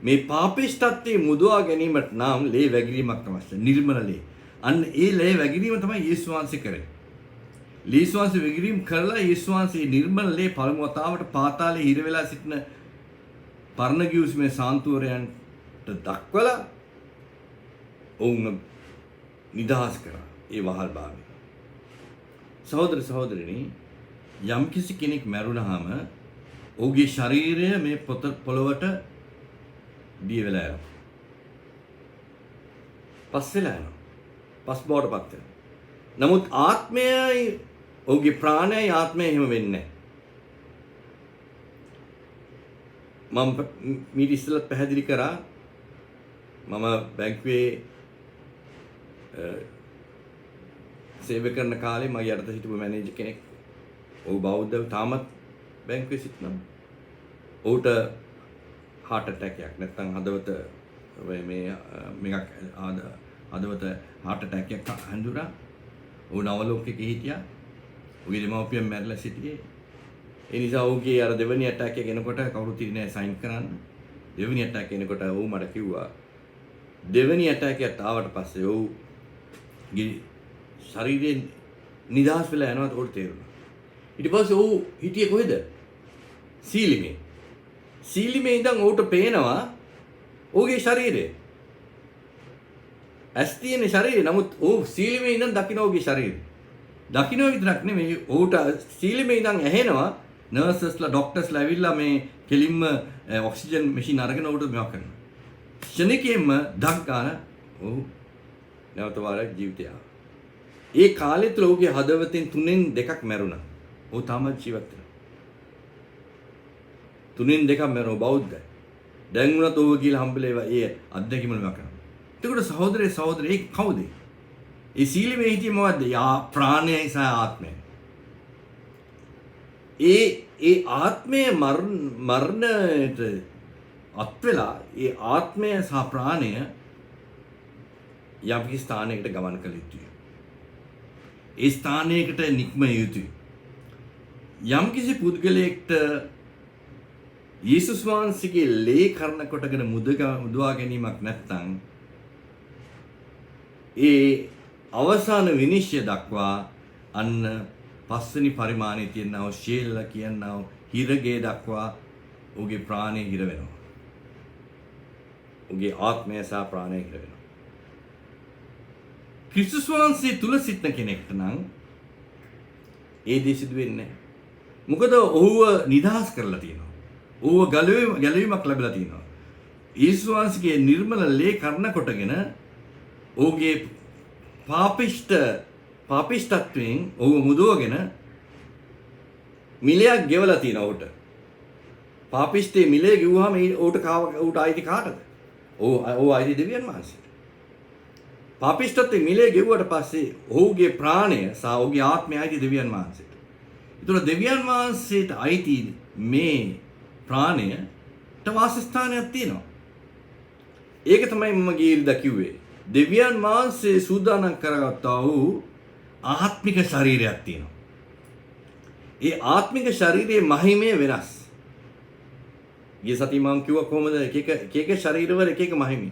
මේ පාපිෂ්ඨත්වයේ මුදවා ගැනීමට නම් ලේ වැගිරීමක් අවශ්‍යයි. නිර්මල ලේ. අන්න ඒ ලේ වැගිරීම තමයි යේසුස් වහන්සේ කරේ. ලීස් වහන්සේ විගිරීම් කරලා යේසුස් වහන්සේ නිර්මල ලේ පළමු වතාවට පාතාලේ හිර වෙලා සිටින පරණ ගිවිසුමේ සාන්තුවරයන්ට දක්වලා ඔවුන් නිදහස් කරා ඒ වහල් භාවය. සහෝදර සහෝදරිනි, යම්කිසි කෙනෙක් මැරුණාම ඔහුගේ ශරීරය මේ පොළොවට දිය වෙලා යනවා. පස් වෙලා යනවා. පස් බවට පත් වෙනවා. නමුත් ආත්මයයි ඔහුගේ ප්‍රාණයයි ආත්මය එහෙම වෙන්නේ නැහැ. මම මීට ඉස්සෙල්ලත් පැහැදිලි කරා මම බැංකුවේ සේවය කරන කාලේ මගේ යටතේ හිටපු මැනේජර් කෙනෙක් ඔහු බෞද්ධ තාමත් බැංකුවේ සිටිනවා. ඔහුට heart attack එකක් නැත්නම් හදවත මේක හදවත heart attack එකක් හඳුනා. ඔහු නවලෝකෙක හිටියා. ඔහුගේ දෙමව්පියන් මැරිලා සිටියේ. ඒ නිසා ඔහුගේ අර දෙවෙනි ඇටැක් එක එනකොට කවුරුත් ඉන්නේ නැහැ සයින් කරන්න. දෙවෙනි ඇටැක් එනකොට ඔහු මට කිව්වා දෙවෙනි ඇටැක් එකත් ආවට පස්සේ ඔහුගේ ශරීරයෙන් නිදහස් වෙලා යනවා උඩ තේරුණා. ඊට පස්සේ ඔහු හිටියේ කොහෙද? සීලිමේ. සීලිමේ ඉඳන් ඔහුට පේනවා ඔහුගේ ශරීරය. ඇස් තියෙන ශරීරය. නමුත් ඔහු සීලිමේ ඉඳන් දකින්න ඔහුගේ ශරීරය. දකින්න විතරක් නෙමෙයි ඔහුට සීලිමේ ඉඳන් ඇහෙනවා නර්සස්ලා ડોක්ටර්ස්ලා ඇවිල්ලා මේ කෙලින්ම ඔක්සිජන් මැෂින් අරගෙන ඔහුට මේවා කරනවා. ක්ෂණිකයෙන්ම ධක් ගන්න ඔහු නැවත වාරයක් ජීවිතය ආවා. ඒ කාලේ තුල ඔහුගේ හදවතෙන් 3න් 2ක් මැරුණා. ඔහු තාමත් ජීවත් වෙනවා. 3න් 2ක් මැරුණා බෞද්ධයි. දැන් වුණත් ඔහු කියලා හම්බෙලා ඒ අත්දැකීම මේවා කරනවා. එතකොට සහෝදරේ සහෝදරේ ඒ කවුද? ඒ සීලමේ හිටියේ මොකද්ද? ප්‍රාණයයි සහ ආත්මයයි. ඒ ආත්මය මරණයට අත් වෙලා ඒ ආත්මය සහ ප්‍රාණය යම් කිසි ස්ථානයකට ගමන් කළ යුතුයි. ඒ ස්ථානයකට නික්ම යුතුයි. යම් කිසි පුද්ගලයෙක්ට යේසුස් වහන්සේගේ ලේ කරන කොටගෙන මුදවා ගැනීමක් නැත්නම් ඒ අවසාන විනිශ්චය දක්වා අන්න පස්වෙනි පරිමාණයේ තියෙනව ශීල කියනව හිරගේ දක්වා ඔහුගේ ප්‍රාණය හිර වෙනවා. ඔහුගේ ආත්මය සහ ප්‍රාණය හිර වෙනවා. ක්‍රිස්තුස් වහන්සේ තුල සිටින කෙනෙක්ට නම් ඒ දේ සිදු වෙන්නේ නැහැ. මොකද ඔහුව නිදහස් කරලා තියෙනවා. ඔහුව ගැලවීමක් ලැබලා තියෙනවා. යේසුස් වහන්සේගේ නිර්මල ලේ කරන කොටගෙන ඔහුගේ පාපිෂ්ඨත්වයෙන් ඔහුව මුදවගෙන මිලයක් ගෙවලා තියෙනවා ඔහුට. පාපිෂ්ඨේ මිලේ ගෙවුවාම ඌට ආයිති කාටද? ඔහු ආයිති දෙවියන් වහන්සේට. පාපිෂ්ඨත්වයේ මිලේ ගෙවුවට පස්සේ ඔහුගේ ප්‍රාණය සහ ඔහුගේ ආත්මය ආයිති දෙවියන් වහන්සේට. ඒතර දෙවියන් වහන්සේට ආයිති මේ ප්‍රාණයට වාසස්ථානයක් තියෙනවා. ඒක තමයි මම ගිහිල්ලා කිව්වේ. දෙවියන් වහන්සේ සූදානම් කරගත්තා වූ ආත්මික ශරීරයක් තියෙනවා. ඒ ආත්මික ශරීරයේ මහිමය වෙනස්. ගිය සතියේ මම කිව්වා කොහොමද එක එක ශරීරවල එක එක මහිමය.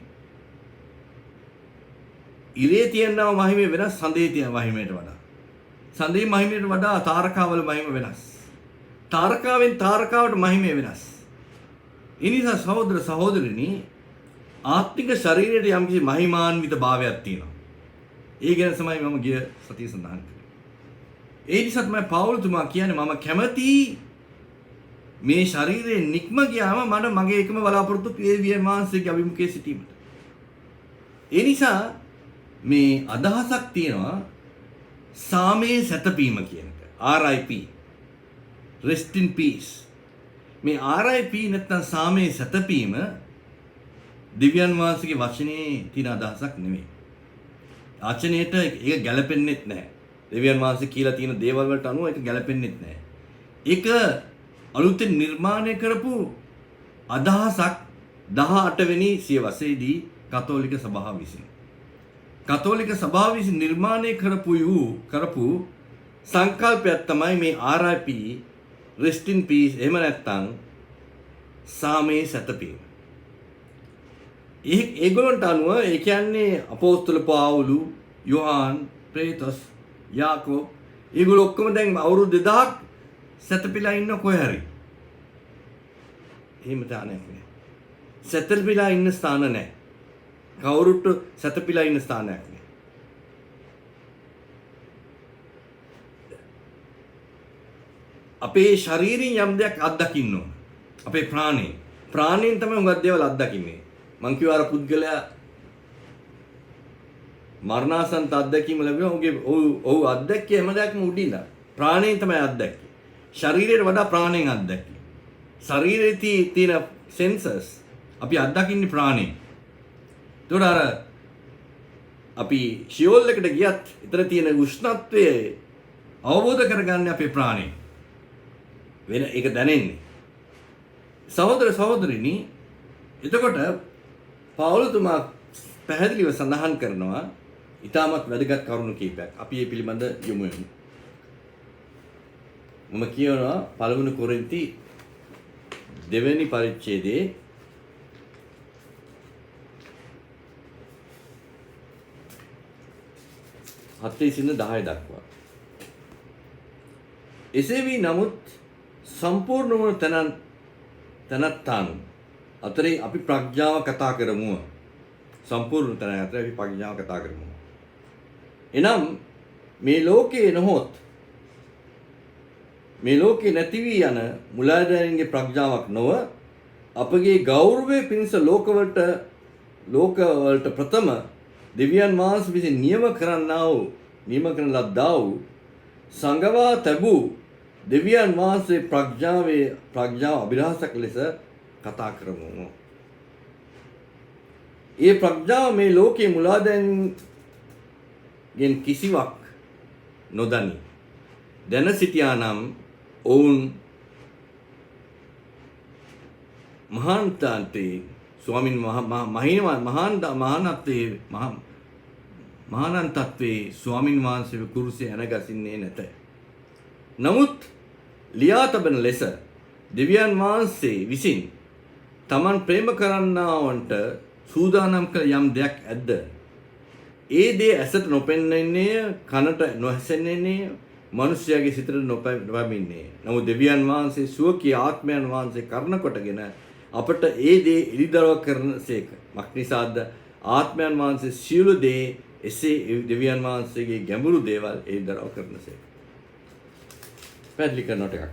ඉරේ තියෙනව මහිමය වෙනස් සඳේ තියෙන මහිමයට වඩා. සඳේ මහිමයට වඩා තාරකාවල මහිම වෙනස්. තාරකාවෙන් තාරකාවට මහිමය වෙනස්. ඒ නිසා සහෝදර සහෝදරිනි ආත්මික ශරීරයට යම්කිසි මහිමාන්විත භාවයක් තියෙනවා. ඒ ගැන තමයි මම ගිය සතියේ සඳහන් කළේ. ඒ නිසා තමයි පවුල්තුමා කියන්නේ මම කැමති මේ ශරීරයෙන් නික්ම ගියාම මගේ එකම බලාපොරොත්තු දෙවියන් වහන්සේගේ අභිමුඛයේ සිටීමට. ඒ නිසා මේ අදහසක් තියෙනවා සාමයේ සැතපීම කියන එක. RIP rest in peace. මේ RIP නැත්නම් සාමයේ සැතපීම දිව්‍යන් වහන්සේගේ වචනේ තියෙන අදහසක් නෙමෙයි. වචනේට ඒක ගැලපෙන්නේත් නැහැ. දිව්‍යන් වහන්සේ කියලා තියෙන දේවල් වලට අනුව ඒක ගැලපෙන්නේත් නැහැ. ඒක අලුතෙන් නිර්මාණය කරපු අදහසක් 18 වෙනි සියවසේදී කතෝලික සභාව විසින්. කතෝලික සභාව විසින් නිර්මාණය කරපු සංකල්පයක් තමයි මේ RIP rest in peace එහෙම නැත්නම් සාමයේ සැතපීම. ඒගොල්ලන්ට අනුව ඒ කියන්නේ අපෝස්තල පාවුලු, යොහාන්, පේතස්, යාකෝබ් ඒගොල්ලෝ ඔක්කොම දැන් අවුරුදු 2000ක් සැතපීලා ඉන්න කොහේ හරි. එහෙම තානයක් නෑ. සැතපීලා ඉන්න ස්ථාන නෑ. කවුරුත් සැතපීලා ඉන්න ස්ථානයක් නෑ. අපේ ශරීරයෙන් යම් දෙයක් අත්දකින්න ඕන. අපේ ප්‍රාණයෙන් තමයි උඟක් දේවල් අත්දකින්නේ. මං කිව්වා අර පුද්ගලයා මරණාසන්න අත්දැකීම ලැබුණා. ඔහු අත්දැක්කේ හැම දෙයක්ම උඩින්ද. ප්‍රාණයෙන් තමයි අත්දැක්කේ. ශරීරයට වඩා ප්‍රාණයෙන් අත්දැක්කේ. ශරීරයේ තියෙන සෙන්සර්ස් අපි අත්දකින්නේ ප්‍රාණයෙන්. ඒතකොට අර අපි ෂියෝල් එකට ගියත් ඊතර තියෙන උෂ්ණත්වය අවබෝධ කරගන්නේ අපේ ප්‍රාණයෙන්. වෙන ඒක දැනෙන්නේ. සහෝදර සහෝදරිනි, එතකොට පවුලතුමා පැහැදිලිව සඳහන් කරනවා ඉතාමත් වැදගත් කරුණු කීපයක්. අපි මේ පිළිබඳ යොමු වෙමු. මම කියනවා පළවෙනි කොරින්ති දෙවෙනි පරිච්ඡේදයේ 7 සින්න 10 දක්වා. එසේ වී නමුත් සම්පූර්ණ වන තැනැත්තාන් අතරේ අපි ප්‍රඥාව කතා කරමු. සම්පූර්ණ තැන අතරේ අපි ප්‍රඥාව කතා කරමු. එනම් මේ ලෝකේ නොහොත් මේ ලෝකේ නැති වී යන මුලාදෑනින්ගේ ප්‍රඥාවක් නොව අපගේ ගෞරවය පිණිස ලෝකවලට ප්‍රථම දෙවියන් වහන්සේ විසින් නියම කරන ලද්දා වූ සංගවා තැබූ දෙවියන් වහන්සේ ප්‍රඥාව අභිරහසක් ලෙස කතා කරමු. ඒ ප්‍රඥාව මේ ලෝකේ මුලාදෑන්ගෙන් කිසිවක් නොදනි. දැන සිටියානම් ඔවුන් මහාන්තන්තේ ස්වාමින් මහානන්තත්වේ ස්වාමින් වහන්සේ කුරුසේ ඇනගසින්නේ නැත. නමුත් ලියා තබන ලෙස දෙවියන් වහන්සේ විසින් තමන් ප්‍රේම කරන්නාවන්ට සූදානම් කළ යම් දෙයක් ඇද්ද? ඒ දේ ඇසට නොපෙනෙන්නේ, කනට නොඇසෙන්නේ, මනුෂ්‍යයාගේ සිතට නොපැමිණේ. නමුත් දෙවියන් වහන්සේ සුවකී ආත්මයන් වහන්සේ කරන කොටගෙන අපට ඒ දේ එළිදරව් කරනසේක. මක්නිසාද ආත්මයන් වහන්සේ සියලු දේ එසේ දෙවියන් වහන්සේගේ ගැඹුරු දේවල් එළිදරව් කරනසේක. පැහැදිලි කරනට එකක්.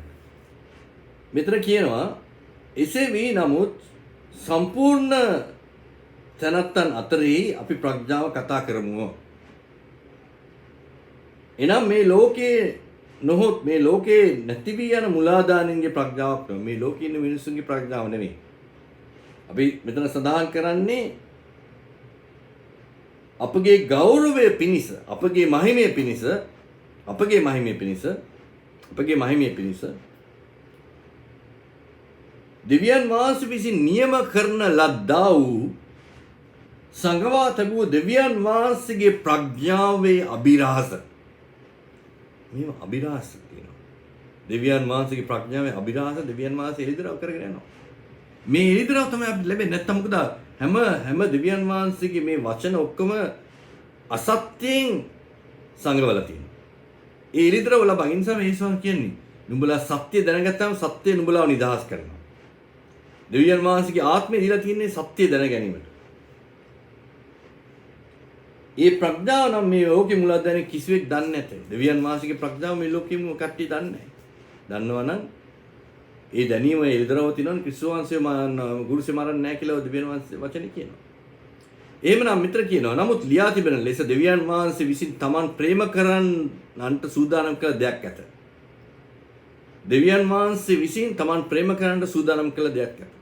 මෙතන කියනවා එසේ වී නමුත් සම්පූර්ණ තැනැත්තන් අතරෙහි අපි ප්‍රඥාව කතා කරමු. එනම් මේ ලෝකේ නොහොත් මේ ලෝකේ නැති වී යන මුලාදානින්ගේ ප්‍රඥාවක් නෙවෙයි. මේ ලෝකේ ඉන්න මිනිසුන්ගේ ප්‍රඥාව නෙවෙයි. අපි මෙතන සඳහන් කරන්නේ අපගේ ගෞරවය පිණිස, අපගේ මහිමය පිණිස දෙවියන් වහන්සේ විසින් නියම කරන ලද්දා වූ සංගවා තබූ දෙවියන් වහන්සේගේ ප්‍රඥාවේ අභිරහස. මේව අභිරහස තියෙනවා. දෙවියන් වහන්සේගේ ප්‍රඥාවේ අභිරහස දෙවියන් වහන්සේ එළිදරව් කරගෙන යනවා. මේ එළිදරව් තමයි අපිට ලැබෙන්නේ. නැත්තම් මොකද හැම දෙවියන් වහන්සේගේ මේ වචන ඔක්කොම අසත්‍යයෙන් සංගවලා තියෙනවා. ඒ එළිදරව් ලබා ඉන්සම ඒසෝන් කියන්නේ නුඹලා සත්‍ය දැනගත්තාම සත්‍ය නුඹලාව නිදහස් කරනවා. දෙවියන් වහන්සේගේ ආත්මය දීලා තියෙන්නේ සත්‍ය දැන ගැනීමට. ඒ ප්‍රඥාව නම් මේ ලෝකෙ මුලාදැන කිසිවෙක් දන්නේ නැත. දෙවියන් වහන්සේගේ ප්‍රඥාව මේ ලෝකෙම කට්ටිය දන්නේ නැහැ. දන්නවා නම් ඒ දැනීම එළිදරව් තිනවන ක්‍රිස්තුස් වහන්සේ ගුරුසේ මරන්නේ නැහැ කියලා දෙවියන් වහන්සේ වචනේ කියනවා. එහෙමනම් මිත්‍ර කියනවා. නමුත් ලියා තිබෙන ලෙස දෙවියන් වහන්සේ විසින් Taman ප්‍රේම කරන්නන්ට සූදානම් කළ දෙයක් ඇත. දෙවියන් වහන්සේ විසින් Taman ප්‍රේම කරන්නට සූදානම් කළ දෙයක් ඇත.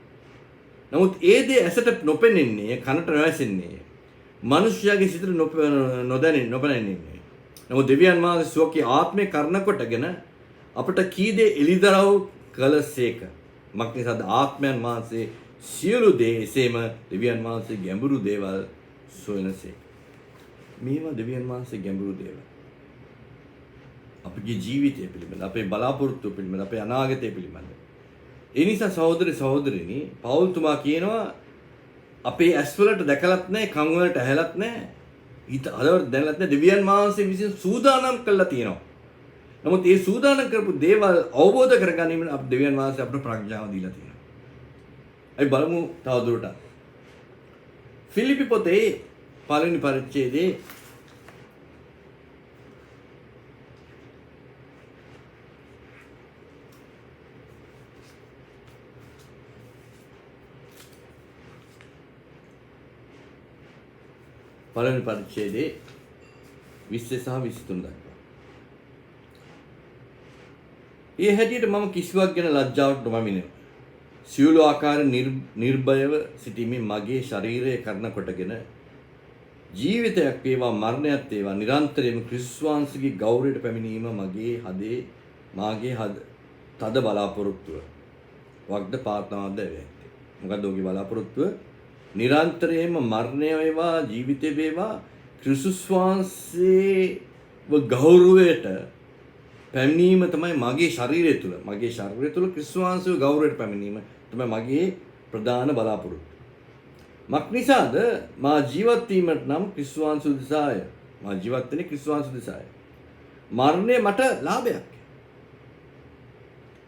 නමුත් ඒ දේ ඇසට නොපෙනෙන්නේ, කනට නොඇසෙන්නේ, මනුෂ්‍යයාගේ සිතට නොපැනෙන්නේ. නමුත් දෙවියන් වහන්සේ සුවකී ආත්මේ කරන කොටගෙන අපට කී දේ එළිදරව් කළසේක. මක්නිසාද ආත්මයන් වහන්සේ සියලු දේ එසේම දෙවියන් වහන්සේ ගැඹුරු දේවල් සොයනසේක. මේවා දෙවියන් වහන්සේ ගැඹුරු දේවල්. අපගේ ජීවිතය පිළිබඳ, අපේ බලාපොරොත්තු පිළිබඳ, අපේ අනාගතය පිළිබඳ. ඒ නිසා සහෝදර සහෝදරිනි, පෞල්තුමා කියනවා අපේ ඇස් වලට දැකලත් නැහැ, කන් වලට ඇහෙලත් නැහැ, හිත හදවත දැනලත් නැහැ. දෙවියන් වහන්සේ විසින් සූදානම් කළා තියෙනවා. නමුත් මේ සූදානම් කරපු දේවල් අවබෝධ කරගැනීමෙන් අප දෙවියන් වහන්සේ අපට ප්‍රඥාව දීලා තියෙනවා. අපි බලමු තවදුරටත්. ෆිලිපි පොතේ පළවෙනි පරිච්ඡේදයේ පළවෙනි පරිච්ඡේදයේ 20 සහ 23 දක්වා. ඒ හැටියට මම කිසිවක් ගැන ලැජ්ජාවට නොමැමිනේ. සියලු ආකාර නිර්භයව සිටීමේ මගේ ශරීරය කරන කොටගෙන ජීවිතයක් වේවා මරණයක් වේවා නිරන්තරයෙන්ම ක්‍රිස්තුස් වහන්සේගේ ගෞරවයට පැමිණීම මාගේ තද බලාපොරොත්තුව. වක්ද පාත්නාවක්ද වේ. මොකද ඔහුගේ බලාපොරොත්තුව නිරන්තරයෙන්ම මරණය වේවා ජීවිතය වේවා ක්‍රිස්තුස් වහන්සේව ගෞරවයට පැමිණීම තමයි මගේ ශරීරය තුළ ක්‍රිස්තුස් වහන්සේව ගෞරවයට පැමිණීම තමයි මගේ ප්‍රධාන බලාපොරොත්තුව. මක්නිසාද මා ජීවත් වීමට නම් ක්‍රිස්තුස් වහන්සේ උදෙසාය. මා ජීවත් වෙන්නේ ක්‍රිස්තුස් වහන්සේ උදෙසාය. මරණය මට ලාභයක්.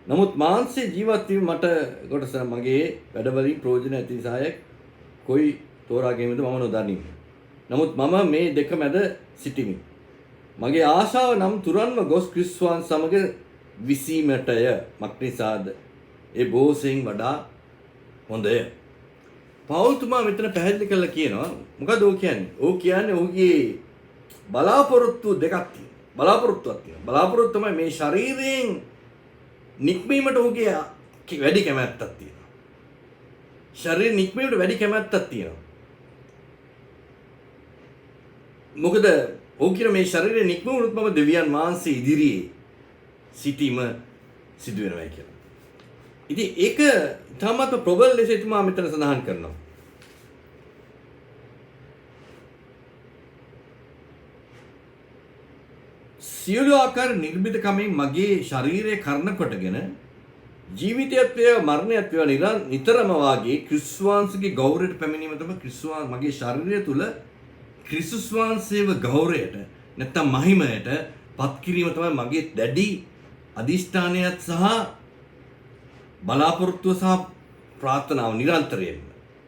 නමුත් මාංශයේ ජීවත් වීම මට කොටස මගේ වැඩවලින් ප්‍රයෝජන ඇති නිසාය. කොයි තෝරා ගැනීමද මම නොදනිමි. නමුත් මම මේ දෙක මැද සිටිමි. මගේ ආශාව නම් තුරන්ව ගොස් ක්‍රිස්තුස් වහන්සේ සමග විසීමටය. මක්නිසාද ඒ බොහෝසෙයින් වඩා හොඳය. පවුල්තුමා මෙතන පැහැදිලි කරලා කියනවා මොකද ඔහු කියන්නේ? ඔහු කියන්නේ ඔහුගේ බලාපොරොත්තු දෙකක් තියෙනවා. බලාපොරොත්තුවක් තියෙනවා. බලාපොරොත්තු තමයි මේ ශරීරයෙන් නික්මීමට ඔහුගේ වැඩි කැමැත්තක් තියෙනවා. ශරීර නික්මීමට වැඩි කැමැත්තක් තියෙනවා. මොකද ඔහු කියන මේ ශරීරයේ නික්මුණොත් මම දෙවියන් වහන්සේ ඉදිරියේ සිටීම සිදු වෙනවා කියලා. ඉතින් ඒක තාමත් ප්‍රබල ලෙස එතුමා මෙතන සඳහන් කරනවා. සියලු ආකාර නිර්මිතකමෙන් මගේ ශරීරය කරන කොටගෙන ජීවිතයත් වේවා මරණයත් වේවා නිතරම වාගේ ක්‍රිස්තුස් වහන්සේගේ ගෞරවයට පැමිණීම තමයි මගේ ශරීරය තුල ක්‍රිස්තුස් වහන්සේව ගෞරවයට නැත්නම් මහිමයට පත් කිරීම තමයි මගේ දැඩි අදිෂ්ඨානයත් සහ බලාපොරොත්තුව සහ ප්‍රාර්ථනාව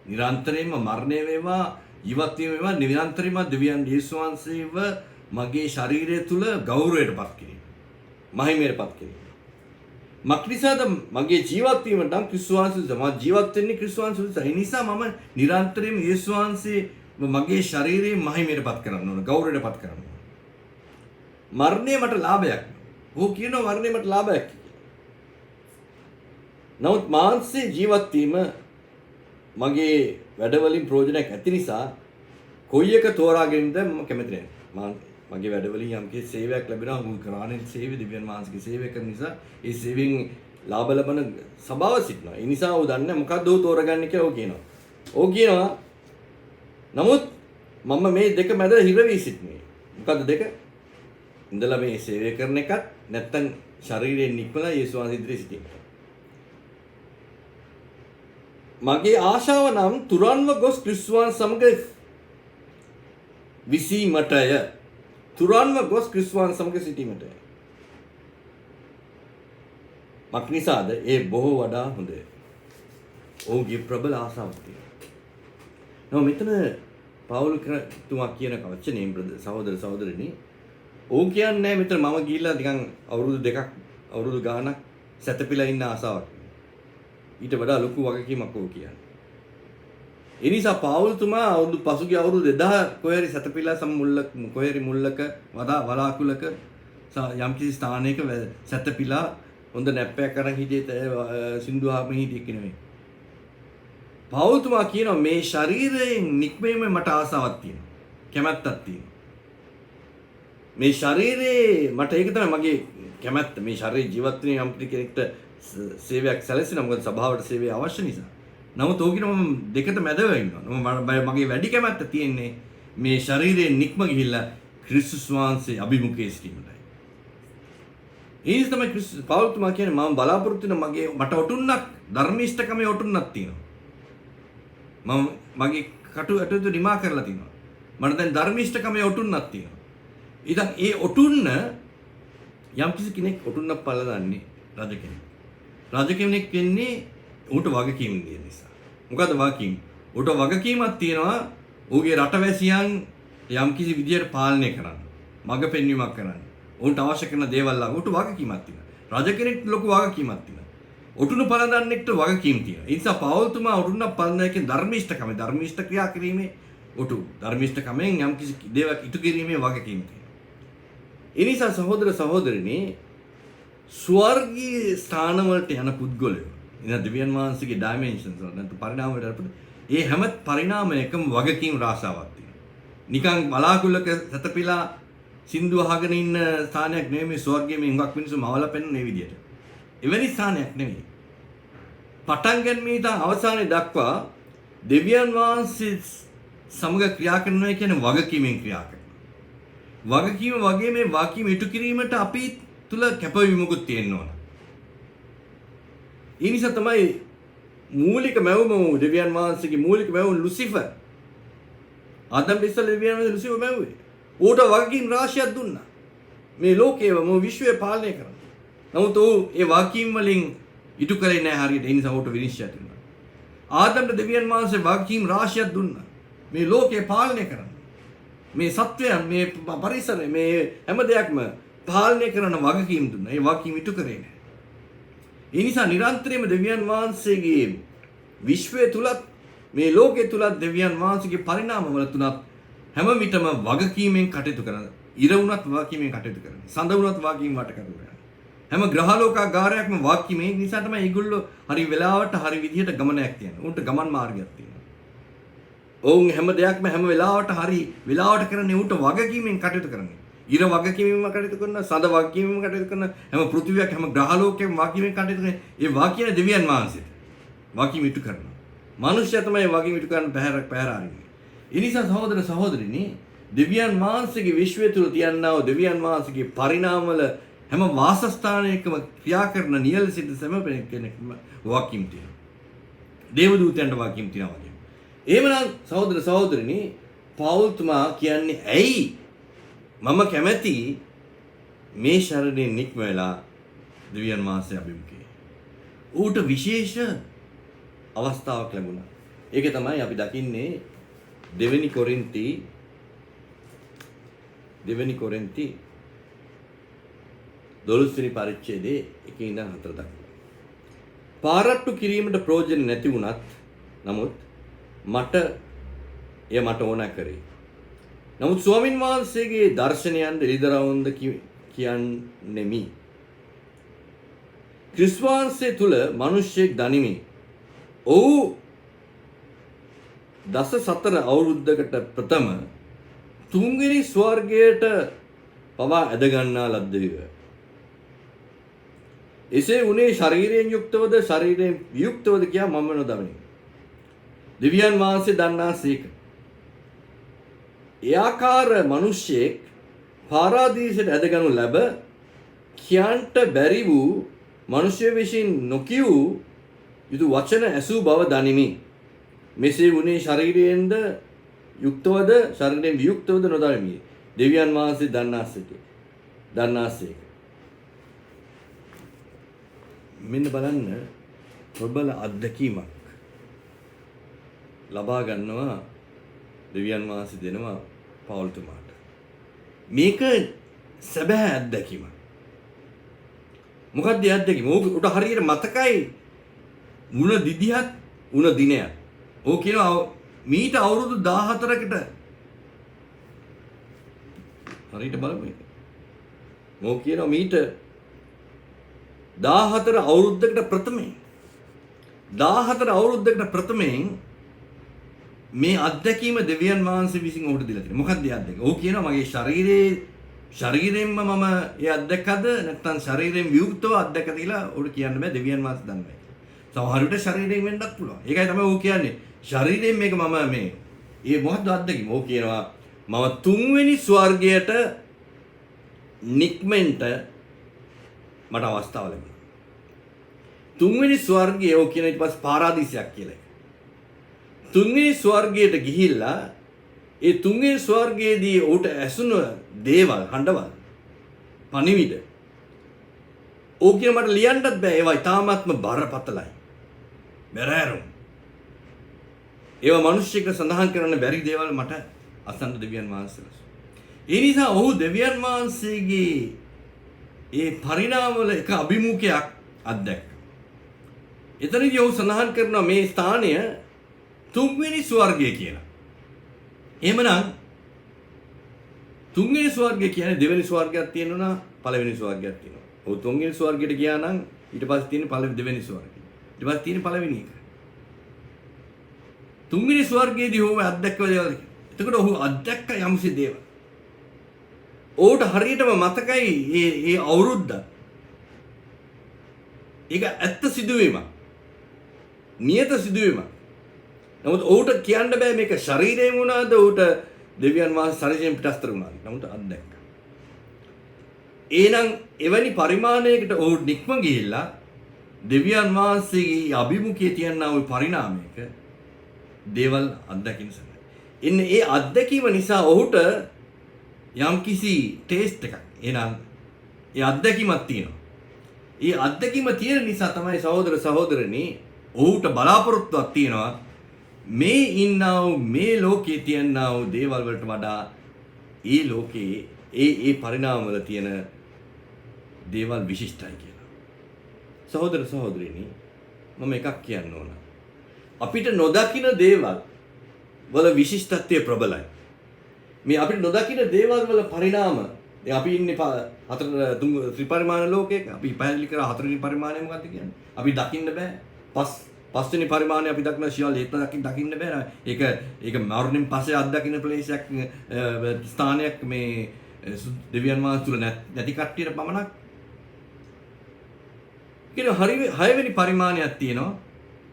නිරන්තරයෙන්ම මරණය වේවා ජීවත් වීම වේවා නිරන්තරයෙන්ම දෙවියන් යේසුස් වහන්සේව මගේ ශරීරය තුල ගෞරවයට පත් කිරීම මහිමයට පත් කිරීම මක්නිසාද මගේ ජීවත් වීම නම් ක්‍රිස්තුස් වහන්සේ මම ජීවත් වෙන්නේ ක්‍රිස්තුස් වහන්සේ ඒ නිසා මම නිරන්තරයෙන්ම යේසුස් වහන්සේ මගේ ශරීරයේ මහිමයට පත් කරන්න ඕන ගෞරවයට පත් කරන්න ඕන. මරණය මට ලාභයක්. ඔහු කියනවා මරණය මට ලාභයක් කියලා. නමුත් මාංශයේ ජීවත් වීම මගේ වැඩවලින් ප්‍රයෝජනයක් ඇති නිසා කොයි එක තෝරාගෙනද මම කැමති නැහැ. මගේ වැඩවලින් යම්කිසි සේවයක් ලැබෙනවා මම කරානේ සේවය දෙවියන් වහන්සේගේ සේවය කරන නිසා ඒ සේවයෙන් ලාභ ලබන සබාව සිටිනවා. ඒ නිසා ඔහු දන්නේ මොකද්ද ඔහු තෝරගන්නේ කියලා ඔහු කියනවා. ඔහු කියනවා නමුත් මම මේ දෙක මැද හිර වී සිටිනේ. මොකද්ද දෙක? ඉඳලා මේ සේවය කරන එකත් නැත්තම් ශරීරයෙන් නික්මලා යේසුස් වහන්සේ ඉදිරියේ සිටීම. මගේ ආශාව නම් තුරන්ව ගොස් ක්‍රිස්තුස් වහන්සේ සමග විසීමටය. තුරන්ව ගොස් ක්‍රිස්තුස් වහන්සේ සමග සිටීමටය. මක්නිසාද ඒ බොහෝ වඩා හොඳය. ඔහුගේ ප්‍රබල ආශාවක් තියෙනවා. මෙතන පවුල් තුමා කියන වචනේ සහෝදර සහෝදරනි ඔහු කියන්නේ මෙතන මම ගිහිල්ලා නිකන් අවුරුදු ගාණක් සැතපීලා ඉන්න ආසාවක්. ඊට වඩා ලොකු වගකීමක් ඔහු කියන්නේ. ඒ නිසා පවුල් තුමා පසුගිය අවුරුදු 2000 කොහේරි සැතපීලා කොහේරි මුල්ලක වලාකුලක යම්කිසි ස්ථානයක සැතපීලා හොඳ නැප්පයක් අරන් හිටියේ සින්දුහාම හිටියේ නෙමෙයි. පවුල් තුමා කියනවා මේ ශරීරයෙන් නික්මීම මට ආසාවක් තියෙනවා. කැමැත්තක් තියෙනවා. මේ ශරීරේ මට ඒක තමයි මගේ කැමැත්ත. මේ ශරීරේ ජීවත් වෙන යම් කෙනෙක්ට සේවයක් සැලසෙනවා. මොකද සභාවට සේවය අවශ්‍ය නිසා. නමුත් ඕකින මම දෙකට මැදව ඉන්නවා. මගේ වැඩි කැමැත්ත තියෙන්නේ මේ ශරීරයෙන් නික්ම ගිහිල්ලා ක්‍රිස්තුස් වහන්සේ අභිමුඛයේ සිටීමටයි. ඒ නිසා තමයි පවුල් තුමා කියන්නේ මම බලාපොරොත්තු වෙන මට ඔටුන්නක් ධර්මිෂ්ඨකමේ ඔටුන්නක් තියෙනවා. මම මගේ කටයුතු නිමා කරලා තිනවා. මට දැන් ධර්මිෂ්ඨකමේ ඔටුන්නක් තියෙනවා. ඉතින් ඒ ඔටුන්න යම් කිසි කෙනෙක් ඔටුන්නක් පලදන්නේ රජ කෙනෙක්. රජ කෙනෙක් වෙන්නේ ඌට වගකීම් දෙන නිසා. මොකද වගකීම්? ඌට වගකීමක් තියෙනවා ඌගේ රටවැසියන් යම් කිසි විදියට පාලනය කරන්න. මඟ පෙන්වීමක් කරන්න. ඌට අවශ්‍ය කරන දේවල් ඌට වගකීමක් තියෙනවා. රජ කෙනෙක්ට ලොකු වගකීමක් තියෙනවා. ඔටුනු පලදන්නෙක්ට වගකීම් තියෙනවා. ඒ නිසා පවුල්තුමා ඔටුන්නක් පලදන එකේ ධර්මිෂ්ඨ ක්‍රියා කිරීමේ ධර්මිෂ්ඨකමෙන් යම් කිසි දේවල් ඉටු කිරීමේ වගකීම් තියෙනවා. ඒ නිසා සහෝදර සහෝදරිනි ස්වර්ගීය ස්ථානවලට යන පුද්ගලයෝ ඉතින් දෙවියන් වහන්සේගේ ඩයිමෙන්ෂන්ස් වල නැත්නම් පරිණාම වලට ඒ හැම පරිණාමයකම වගකීම් රාශාවක් තියෙනවා. නිකන් බලාකුළක සතපිලා සින්දු අහගෙන ඉන්න ස්ථානයක් නෙමෙයි මේ ස්වර්ගයේ මේ හුඟක් මිනිස්සු මවලා පෙන්වන මේ විදියට. එවැනි ස්ථානයක් නෙමෙයි. පටන් ගැනීම ඉඳන් අවසානයේ දක්වා දෙවියන් වහන්සේ සමග ක්‍රියා කරනවා කියන්නේ වගකීමෙන් ක්‍රියා කරනවා. වගකීම වගේ මේ වගකීම ඉටු කිරීමට අපි තුල කැපවීමකුත් තියෙන්න ඕන. ඒ නිසා තමයි මූලික මැවුම දෙවියන් වහන්සේගේ මූලික මැවුම ලුසිෆර්. ආදම් ඉස්සෙල්ලා දෙවියන් වහන්සේ ලුසිෆර් මැවුවේ. ඌට වගකීම් රාශියක් දුන්නා. මේ ලෝකයේම විශ්වය පාලනය කරන්න. නමුත් ඌ ඒ වගකීම් වලින් ඉටු කරේ නැහැ හරියට. ඒ නිසා ඌට විනිශ්චය දුන්නා. ආදම්ට දෙවියන් වහන්සේ වගකීම් රාශියක් දුන්නා. මේ ලෝකය පාලනය කරන්න. මේ සත්වයන් මේ පරිසරය මේ හැම දෙයක්ම පාලනය කරන වගකීම් දුන්නා. ඒ වගකීම් ඉටු කරේ නැහැ. ඒ නිසා නිරන්තරයෙන්ම දෙවියන් වහන්සේගේ විශ්වය තුලත් මේ ලෝකයේ තුලත් දෙවියන් වහන්සේගේ පරිණාමවල තුනත් හැම විටම වගකීමෙන් කටයුතු කරන. ඉර වුණත් වගකීමෙන් කටයුතු කරන. සඳ වුණත් වගකීම් වට කටයුතු කරන. හැම ග්‍රහලෝකාගාරයක්ම වගකීම. ඒ නිසා තමයි ඒගොල්ලෝ හරි වෙලාවට හරි විදිහට ගමනක් තියෙනවා. උන්ට ගමන් මාර්ගයක් තියෙනවා. ඔවුන් හැම දෙයක්ම හැම වෙලාවට හරි වෙලාවට කරන්නේ උන්ට වගකීමෙන් කටයුතු කරන්නේ. ඉර වගකීමෙන් කටයුතු කරන, සඳ වගකීමෙන් කටයුතු කරන, හැම පෘථිවියක් හැම ග්‍රහලෝකයක්ම වගකීමෙන් කටයුතු කරන. ඒ වගකීම දෙවියන් වහන්සේට වගකීම ඉටු කරනවා. මනුෂ්‍යයා තමයි වගකීම ඉටු කරන්න පැහැර අරින්නේ. ඒ නිසා සහෝදර සහෝදරිනි දෙවියන් වහන්සේගේ විශ්වය තුල තියන්නා වූ දෙවියන් වහන්සේගේ පරිණාමවල හැම වාසස්ථානයකම ක්‍රියා කරන නියල සිට සෑම කෙනෙක්ම වගකීම් තියෙනවා. දේවදූතයන්ට වගකීම් තියෙනවා වගේ. එහෙමනම් සහෝදර සහෝදරිනි පෞල්තුමා කියන්නේ ඇයි මම කැමැති මේ ශරීරයෙන් නික්ම වෙලා දෙවියන් වහන්සේ අභිමුඛේ. ඌට විශේෂ අවස්ථාවක් ලැබුණා. ඒක තමයි අපි දකින්නේ දෙවෙනි කොරින්ති 12 වෙනි පරිච්ඡේදයේ 1 ඉඳන් 4 දක්වා. පාරට්ටු කිරීමට ප්‍රයෝජන නැති වුණත් නමුත් මට ඕන කරේ. නමුත් ස්වාමින් වහන්සේගේ දර්ශනයන් එළිදරවුන්ද කියන්නෙමි. ක්‍රිස්තුස් වහන්සේ තුල මිනිසෙක් දනිමි. ඔහු දස සතර අවුරුද්දකට ප්‍රථම තුන්වෙනි ස්වර්ගයට පවා ඇද ගන්නා ලද්දේය. එසේ උනේ ශරීරයෙන් යුක්තවද ශරීරයෙන් වියුක්තවද කියා මම නොදනිමි. දෙවියන් වහන්සේ දන්නාසේක. එයාකාර මිනිසෙක් පාරාදීසයට ඇදගනු ලැබ කියන්ට බැරි වූ මිනිසෙ විසින් නොකියූ යුතු වචන ඇසූ බව දනිමි. මෙසේ වුණේ ශරීරයෙන්ද යුක්තවද ශරීරයෙන් වියුක්තවද නොදනිමි. දෙවියන් වහන්සේ දන්නාසේක. මෙන්න බලන්න ප්‍රබල අත්දැකීමක් ලබා ගන්නවා දෙවියන් වහන්සේ දෙනවා පෞල්තුමාට. මේක සැබෑ අත්දැකීමක්. මොකක්ද අත්දැකීම? උට හරියට මතකයි මුණ දිදියත් උණ දිනයත්. ඕක කියනවා මීට අවුරුදු 14කට හරියට බලමු. ඕක කියනවා මීට 14 අවුරුද්දකට ප්‍රථමයෙන් මේ අත්දැකීම දෙවියන් වහන්සේ විසින් ඔහුට දීලා තියෙනවා. මොකක්ද ඒ අත්දැකීම? ඔහු කියනවා මගේ ශරීරයෙන්ම මම ඒ අත්දැකද නැත්නම් ශරීරයෙන් වියුක්තව අත්දැකද කියලා ඔහුට කියන්න බෑ. දෙවියන් වහන්සේ දන්නේ. සමහර විට ශරීරයෙන් වෙන්නත් පුළුවන්. ඒකයි තමයි ඔහු කියන්නේ. ශරීරයෙන් මේක මම මේ මොකක්ද අත්දැකීම? ඔහු කියනවා මම තුන්වෙනි ස්වර්ගයට නික්මෙන්ට මට අවස්ථාව ලැබුණා. තුන්වෙනි ස්වර්ගය ඔහු කියන ඊට පස්සේ පාරාදීසයක් කියලා. තුන්වෙනි ස්වර්ගයට ගිහිල්ලා ඒ තුන්වෙනි ස්වර්ගයේදී ඌට ඇසුණු දේවල් හඬවල් පණිවිඩ ඕක කියන මට ලියන්නත් බෑ. ඒවා ඉතාමත්ම බරපතලයි. බැරෑරුම්. ඒවා මිනිස්සෙක් සඳහන් කරන්න බැරි දේවල් මට අසන්න දෙවියන් වහන්සේලා. ඒ නිසා ඔහු දෙවියන් වහන්සේගේ ඒ පරිණාමවල එක අභිමුඛයක් අත්දැක්කා. එතනදී ඔහු සඳහන් කරනවා මේ ස්ථානය තුන්වෙනි ස්වර්ගය කියලා. එහෙමනම් තුන්වෙනි ස්වර්ගය කියන්නේ දෙවෙනි ස්වර්ගයක් තියෙනවා පළවෙනි ස්වර්ගයක් තියෙනවා. ඔහු තුන්වෙනි ස්වර්ගයට ගියා නම් ඊට පස්සේ තියෙන දෙවෙනි ස්වර්ගය. ඊට පස්සේ තියෙන පළවෙනි එක. තුන්වෙනි ස්වර්ගයේදී ඔහු අත්දැක්ක දේවල්. එතකොට ඔහු අත්දැක්ක යම්සි දේවල්. ඔහුට හරියටම මතකයි ඒ අවුරුද්ද. ඒක ඇත්ත සිදුවීමක්. නියත සිදුවීමක්. නමුත් ඔහුට කියන්න බෑ මේක ශරීරයෙන් වුණාද ඔහුට දෙවියන් වහන්සේ ශරීරයෙන් පිටස්තර වුණාද. නමුත් අත්දැක්කා. එහෙනම් එවැනි පරිමාණයකට ඔහු නික්ම ගිහිල්ලා දෙවියන් වහන්සේගේ අභිමුඛයේ තියනා ওই පරිණාමයක දේවල් අත්දැකින්න සඳහා. ඉන්නේ ඒ අත්දැකීම නිසා ඔහුට යම්කිසි ටේස්ට් එකක්. එහෙනම් ඒ අත්දැකීමක් තියෙනවා. ඒ අත්දැකීම තියෙන නිසා තමයි සහෝදර සහෝදරනි ඔහුට බලාපොරොත්තුවක් තියෙනවා. මේ ඉන්නා වූ මේ ලෝකයේ තියනා වූ දේවල් වලට වඩා ඒ ලෝකයේ ඒ පරිණාම වල තියෙන දේවල් විශිෂ්ටයි කියලා. සහෝදර සහෝදරිනි මම එකක් කියන්න ඕන. අපිට නොදකින දේවල් වල විශිෂ්ටත්වය ප්‍රබලයි. මේ අපිට නොදකින දේවල් වල පරිණාම අපි ඉන්නේ ත්‍රිපරිමාණ ලෝකයක. අපි පැහැදිලි කරා හතරවෙනි පරිමාණය මොකක්ද කියන්නේ? අපි දකින්න බෑ. පස්වෙනි පරිමාණය අපි දක්න සියල්ල ඒක දකින්න බෑ. ඒක මරණයෙන් පස්සේ අත්දකින්න ප්ලේස් එකක් ස්ථානයක් මේ දෙවියන් වහන්සේ තුල නැති කට්ටියට පමණක්. කියන හයවෙනි පරිමාණයක් තියෙනවා.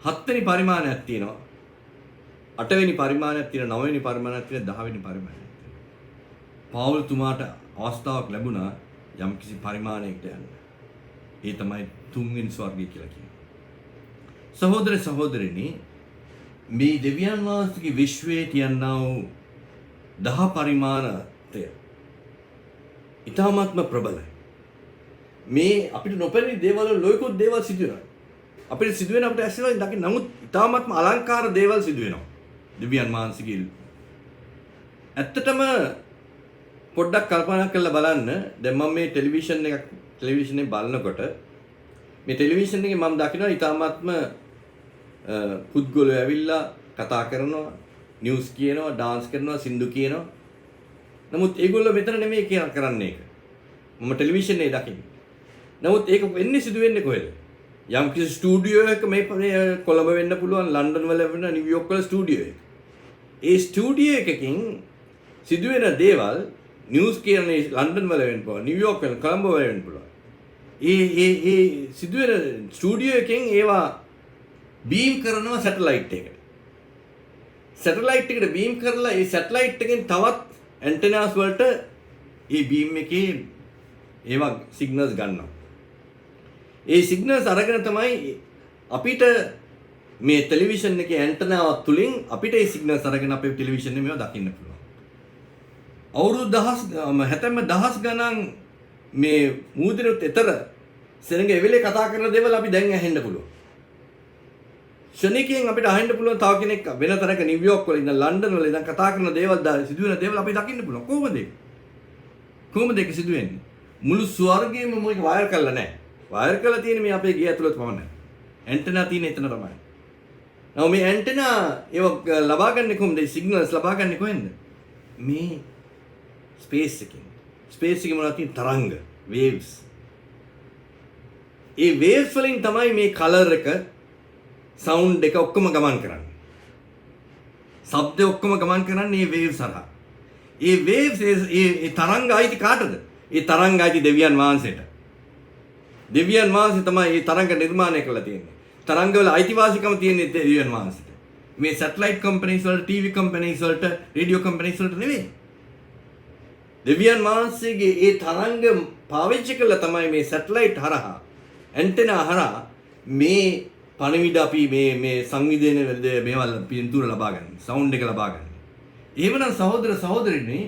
හත්වෙනි පරිමාණයක් තියෙනවා. අටවෙනි පරිමාණයක් තියෙනවා. නවවෙනි පරිමාණයක් තියෙනවා. 10 වෙනි පරිමාණයක් තියෙනවා. පවුල් තුමාට අවස්ථාවක් ලැබුණා යම්කිසි පරිමාණයකට යන්න. ඒ තමයි තුන්වෙනි ස්වර්ගය කියලා කියන්නේ. සහෝදර සහෝදරිනි මේ දෙවියන් වහන්සේගේ විශ්වයේ තියනා වූ 10 පරිමාණය ඊටාත්ම ප්‍රබලයි. මේ අපිට නොපෙනෙන දේවල් ලෝකෝත් දේවල් සිදු වෙනවා. අපිට සිදු වෙන අපිට ඇස්සෙන් දකින්න නමුත් ඊටාත්ම අලංකාර දේවල් සිදු වෙනවා. දෙවියන් වහන්සේගේ ඇත්තටම පොඩ්ඩක් කල්පනා කරලා බලන්න. දැන් මම මේ ටෙලිවිෂන් බලනකොට මේ ටෙලිවිෂන් එකේ මම දකිනවා ඊටාත්ම පුද්ගලයෝ ඇවිල්ලා කතා කරනවා, නිවුස් කියනවා, ඩාන්ස් කරනවා, සින්දු කියනවා. නමුත් ඒගොල්ලෝ මෙතන නෙමෙයි කරන්නේ ඒක. මම ටෙලිවිෂන් එකේ දකින්නේ. නමුත් ඒක වෙන්නේ සිදු වෙන්නේ කොහෙද? යම් කිසි ස්ටුඩියෝ එකක මේ කොළඹ වෙන්න පුළුවන්, ලන්ඩන් වල වෙන්න, නිව්යෝක් වල ස්ටුඩියෝ එක. ඒ ස්ටුඩියෝ එකකින් සිදුවෙන දේවල් නිවුස් කියන්නේ ලන්ඩන් වල වෙන්න පුළුවන්, නිව්යෝක් වල, කොළඹ වල වෙන්න පුළුවන්. ඒ සිදුවෙන ස්ටුඩියෝ එකෙන් ඒවා බීම් කරනවා සැටලයිට් එකට. සැටලයිට් එකට බීම් කරලා ඒ සැටලයිට් එකෙන් තවත් ඇන්ටෙනාස් වලට ඒ බීම් එකේ ඒවා සිග්නල්ස් ගන්නවා. ඒ සිග්නල්ස් අරගෙන තමයි අපිට මේ ටෙලිවිෂන් එකේ ඇන්ටෙනාවක් තුලින් අපිට ඒ සිග්නල්ස් අරගෙන අපේ ටෙලිවිෂන් එකේ මේවා දකින්න පුළුවන්. අවුරුදු හැතැම්ම දහස් ගණන් මේ මූදිනුත් එතර සෙනඟ එවෙලේ කතා කරන දේවල් අපි දැන් ඇහෙන්න පුළුවන්. ශනිකයෙන් අපිට අහෙන්න පුළුවන් තව කෙනෙක් වෙන තරක නිව්යෝක් වල ඉඳන් ලන්ඩන් වල ඉඳන් කතා කරන දේවල් සිදුවෙන දේවල් අපි දකින්න පුළුවන්. කොහොමද ඒක සිදුවෙන්නේ? මුළු ස්වර්ගයේම මොකක් වයර් කරලා නැහැ. වයර් කරලා තියෙන්නේ මේ අපේ ගේ ඇතුළත පමණයි. ඇන්ටෙනා තියෙන්නේ එතන තමයි. නෝ මේ ඇන්ටෙනා ඒව ලබා ගන්න කොහොමද? සිග්නල්ස් ලබා ගන්න කොහෙන්ද? මේ ස්පේස් එකෙන්. ස්පේස් එකේ මොනවද තියෙන තරංග, වේව්ස්. ඒ වේව්ස් වලින් තමයි මේ කලර් එක, සවුන්ඩ් එක ඔක්කොම ගමන් කරන්නේ. ශබ්ද ඔක්කොම ගමන් කරන්නේ මේ වේව්ස් හරහා. ඒ වේව්ස් ඒ තරංග ආයිති කාටද? ඒ තරංග ආයිති දෙවියන් වහන්සේට. දෙවියන් වහන්සේ තමයි මේ තරංග නිර්මාණය කරලා තියෙන්නේ. තරංග වල අයිතිවාසිකම තියෙන්නේ දෙවියන් වහන්සේට. මේ සැටලයිට් කම්පැනිස් වලට, ටීවී කම්පැනිස් වලට, රේඩියෝ කම්පැනිස් වලට නෙවෙයි. දෙවියන් වහන්සේගේ ඒ තරංග පාවිච්චි කරලා තමයි මේ සැටලයිට් හරහා, ඇන්ටෙනා හරහා මේ පණිවිඩ අපි මේ සංවිධානය මේවල් පින්තූර ලබා ගන්න, සවුන්ඩ් එක ලබා ගන්න. එහෙමනම් සහෝදර සහෝදරිනි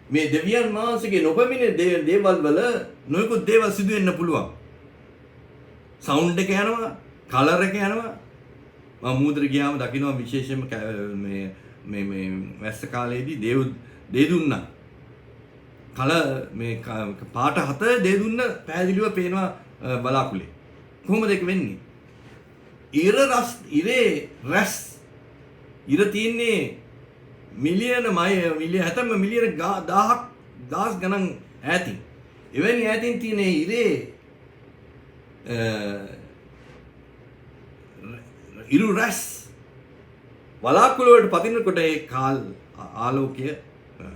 මේ දෙවියන් වහන්සේගේ නොපැමිණෙන දේවල් වල නොයෙකුත් දේවල් සිදු වෙන්න පුළුවන්. සවුන්ඩ් එක යනවා, කලර් එක යනවා. මම මූදර ගියාම දකින්නවා විශේෂයෙන්ම මේ වැස්ස කාලේදී දේ දුන්නා. මේ පාට 7 දේ දුන්න පැහැදිලිව පේනවා බලාකුලේ. කොහොමද ඒක වෙන්නේ? ඉර තියෙන්නේ මිලියන හැතැම්ම මිලියන 1000 ගණන් ඈතින්. එවැනි ඈතින් තියෙන ඉරේ ඉරු රැස් වලාකුළු වලට පතිනකොට ඒ ආලෝකය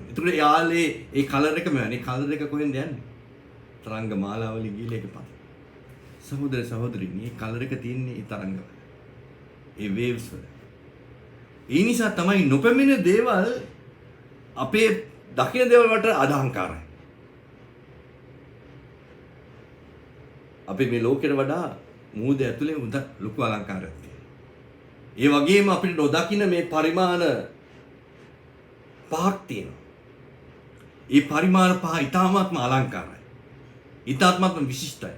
එතකොට යාලේ ඒ කලර් එකම යන්නේ. කලර් එක කොහෙන්ද යන්නේ? තරංග මාලාවලින් ගිහලා ඒක පත. සහෝදර සහෝදරිනි, මේ කලර් එක තියෙන්නේ ඒ තරංගවල. ඒ වේව්ස් වල. ඒ නිසා තමයි නොපැමිණෙන දේවල් අපේ දකින දේවල් වලට අදහංකාරයි. අපි මේ ලෝකෙට වඩා මූද ඇතුලේ උඳ ලොකු අලංකාරයක් තියෙනවා. ඒ වගේම අපිට නොදකින්න මේ පරිමාණ පහක් තියෙනවා. ඒ පරිමාණ පහ ඊ타ත්ම අලංකාරයි. ඊ타ත්ම විශිෂ්ටයි.